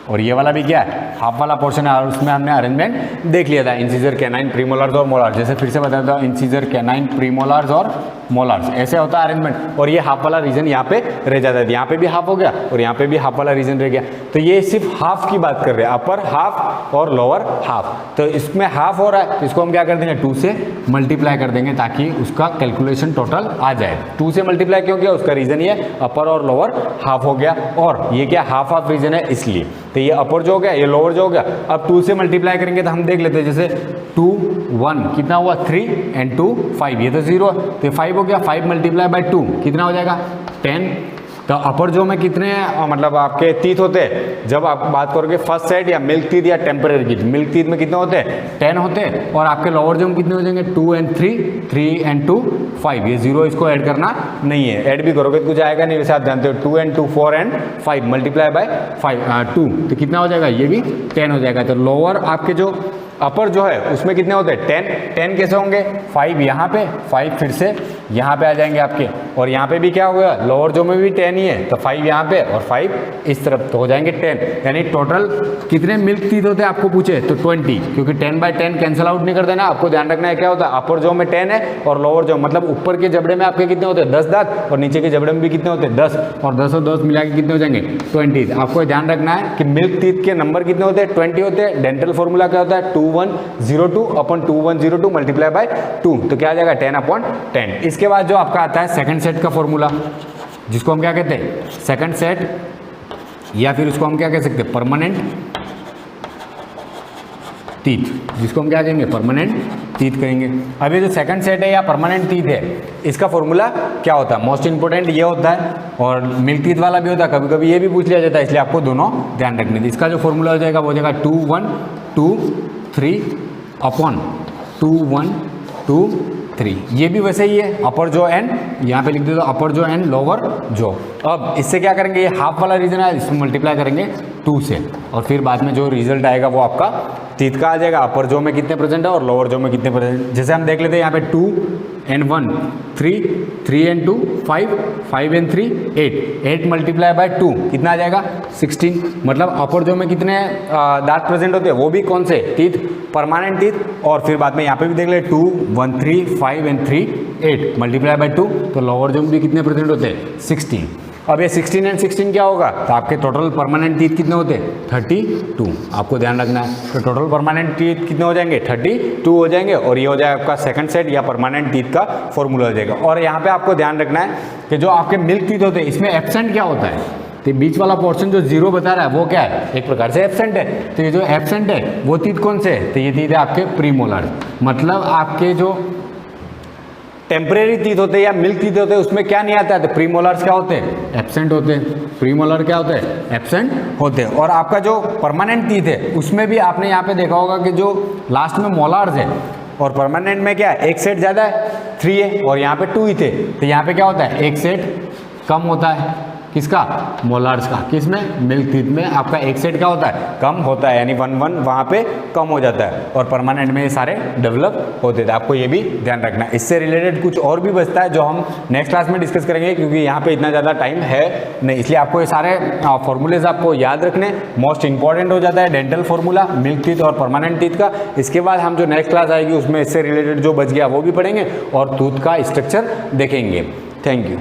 और ये वाला भी क्या है, हाफ वाला पोर्शन है। और उसमें हमने अरेंजमेंट देख लिया था, इंसीजर कैनाइन प्रीमोलार्स और मोलार्स। जैसे फिर से बताता हूँ, इंसीजर कैनाइन प्रीमोलार्स और मोलार्स, ऐसे होता है अरेंजमेंट। और ये हाफ वाला रीजन यहाँ पे रह जाता है, यहाँ पे भी हाफ हो गया और यहाँ पे भी हाफ वाला रीजन रह गया। तो ये सिर्फ हाफ की बात कर रहे हैं, अपर हाफ और लोअर हाफ। तो इसमें हाफ हो रहा है तो इसको हम क्या कर देंगे, 2 से मल्टीप्लाई कर देंगे ताकि उसका कैलकुलेशन टोटल आ जाए। 2 से मल्टीप्लाई क्यों किया, उसका रीजन ये अपर और लोअर हाफ हो गया, और ये क्या हाफ हाफ रीजन है इसलिए। तो ये अपर जो हो गया, ये लोअर जो हो गया। अब 2 से मल्टीप्लाई करेंगे तो हम देख लेते हैं, जैसे 2 1 कितना हुआ 3 एंड 2 5, ये तो 0 है तो 5 हो गया। 5 मल्टीप्लाई बाई 2 कितना हो जाएगा 10। तो अपर जो में कितने मतलब आपके टीथ होते हैं, जब आप बात करोगे फर्स्ट सेट या मिल्क टीथ या टेम्पररी टीथ, मिल्क टीथ में कितने होते हैं 10 होते हैं, और आपके लोअर जो में कितने हो जाएंगे 2 एंड 3, 3 एंड 2 5। ये 0 इसको ऐड करना नहीं है, ऐड भी करोगे तो कुछ आएगा नहीं, वैसे आप जानते हो 2 एंड 2 4 एंड 5 मल्टीप्लाई बाय 2 तो कितना हो जाएगा, ये भी 10 हो जाएगा। तो लोअर आपके जो अपर जो है उसमें कितने होते हैं 10 कैसे होंगे, 5 यहाँ पे, 5 फिर से यहाँ पे आ जाएंगे आपके, और यहाँ पे भी क्या होगा, लोअर जो में भी 10 ही है तो 5 यहाँ पे और 5 इस तरफ, तो हो जाएंगे 10। यानी टोटल कितने मिल्क टीथ होते हैं आपको पूछे तो 20, क्योंकि 10 बाय 10 कैंसिल आउट नहीं कर देना। आपको ध्यान रखना है क्या होता है, अपर जो में 10 है और लोअर जो, मतलब ऊपर के जबड़े में आपके कितने होते हैं 10 दांत, और नीचे के जबड़े में भी कितने होते हैं 10, और 10 और 10 मिला के कितने हो जाएंगे 20। आपको ध्यान रखना है कि मिल्क टीथ के नंबर कितने होते हैं 20 होते हैं। डेंटल फॉर्मूला क्या होता है 2102 अपॉन 2102 मल्टीप्लाई बाय 2, तो क्या आ जाएगा 10 अपॉन 10। इसके बाद जो आपका आता है सेकंड सेट का फॉर्मूला, जिसको हम क्या कहते हैं सेकंड सेट, या फिर उसको हम क्या कह सकते हैं परमानेंट टीथ, जिसको हम क्या कहेंगे परमानेंट टीथ कहेंगे। अब ये जो सेकंड सेट है या परमानेंट टीथ है, इसका फॉर्मूला क्या होता है, मोस्ट इंपोर्टेंट ये होता है, और मिल्क टीथ वाला भी होता है, कभी कभी ये भी पूछ लिया जाता है, इसलिए आपको दोनों ध्यान रखने। इसका जो फॉर्मूला हो जाएगा वो हो जाएगा 2123 अपॉन 2123। ये भी वैसे ही है, अपर जो एंड यहाँ पे लिख दे दो अपर जो एंड लोअर जो। अब इससे क्या करेंगे, ये हाफ वाला रीजन है, इसमें मल्टीप्लाई करेंगे 2 से, और फिर बाद में जो रिजल्ट आएगा वो आपका टीथ का आ जाएगा, अपर जो में कितने प्रेजेंट है और लोअर जो में कितने प्रेजेंट। जैसे हम देख लेते हैं यहाँ पे 2 and 1 3, 3 and 2 5, 5 and 3 8 multiply by 2 कितना आ जाएगा 16। मतलब अपर जो में कितने दांत प्रेजेंट होते हैं, वो भी कौन से टीथ, परमानेंट टीथ। और फिर बाद में यहाँ पे भी देख ले 2 1 3 5 एंड 3 8 मल्टीप्लाई बाय 2, तो लोअर जो में भी कितने प्रेजेंट होते हैं 16। अब ये 16 एंड 16 क्या होगा, तो आपके टोटल परमानेंट टीथ कितने होते हैं 32, आपको ध्यान रखना है। तो टोटल परमानेंट टीथ कितने हो जाएंगे 32 हो जाएंगे, और ये हो जाएगा आपका सेकंड सेट या परमानेंट टीथ का फॉर्मूला हो जाएगा। और यहाँ पे आपको ध्यान रखना है कि जो आपके मिल्क टीथ होते हैं इसमें एब्सेंट क्या होता है, तो बीच वाला पोर्शन जो 0 बता रहा है वो क्या है, एक प्रकार से एब्सेंट है। तो ये जो एब्सेंट है वो टीथ कौन से है, तो ये टीथ है आपके प्रीमोलर, मतलब आपके जो टेम्परेरी टीथ होते हैं या मिल्क टीथ होते हैं उसमें क्या नहीं आता है, तो प्रीमोलर्स क्या होते हैं, एब्सेंट होते हैं। प्रीमोलर क्या होते हैं, एब्सेंट होते हैं। और आपका जो परमानेंट टीथ है उसमें भी आपने यहाँ पे देखा होगा कि जो लास्ट में मोलार्स है और परमानेंट में क्या है, एक सेट ज़्यादा है 3 है और यहाँ पे 2 ही थे, तो यहाँ पे क्या होता है, एक सेट कम होता है, किसका, मोलार्स का। किसमें, मिल्क टीथ में आपका एक सेट क्या होता है, कम होता है, यानी 1 वहाँ पे कम हो जाता है, और परमानेंट में ये सारे डेवलप होते थे। आपको ये भी ध्यान रखना है। इससे रिलेटेड कुछ और भी बचता है जो हम नेक्स्ट क्लास में डिस्कस करेंगे, क्योंकि यहाँ पे इतना ज़्यादा टाइम है नहीं, इसलिए आपको ये सारे फॉर्मूलेज आपको याद रखने। मोस्ट इंपॉर्टेंट हो जाता है डेंटल फार्मूला, मिल्क टीथ और परमानेंट टीथ का। इसके बाद हम जो नेक्स्ट क्लास आएगी उसमें इससे रिलेटेड जो बच गया वो भी पढ़ेंगे और टूथ का स्ट्रक्चर देखेंगे। Thank you.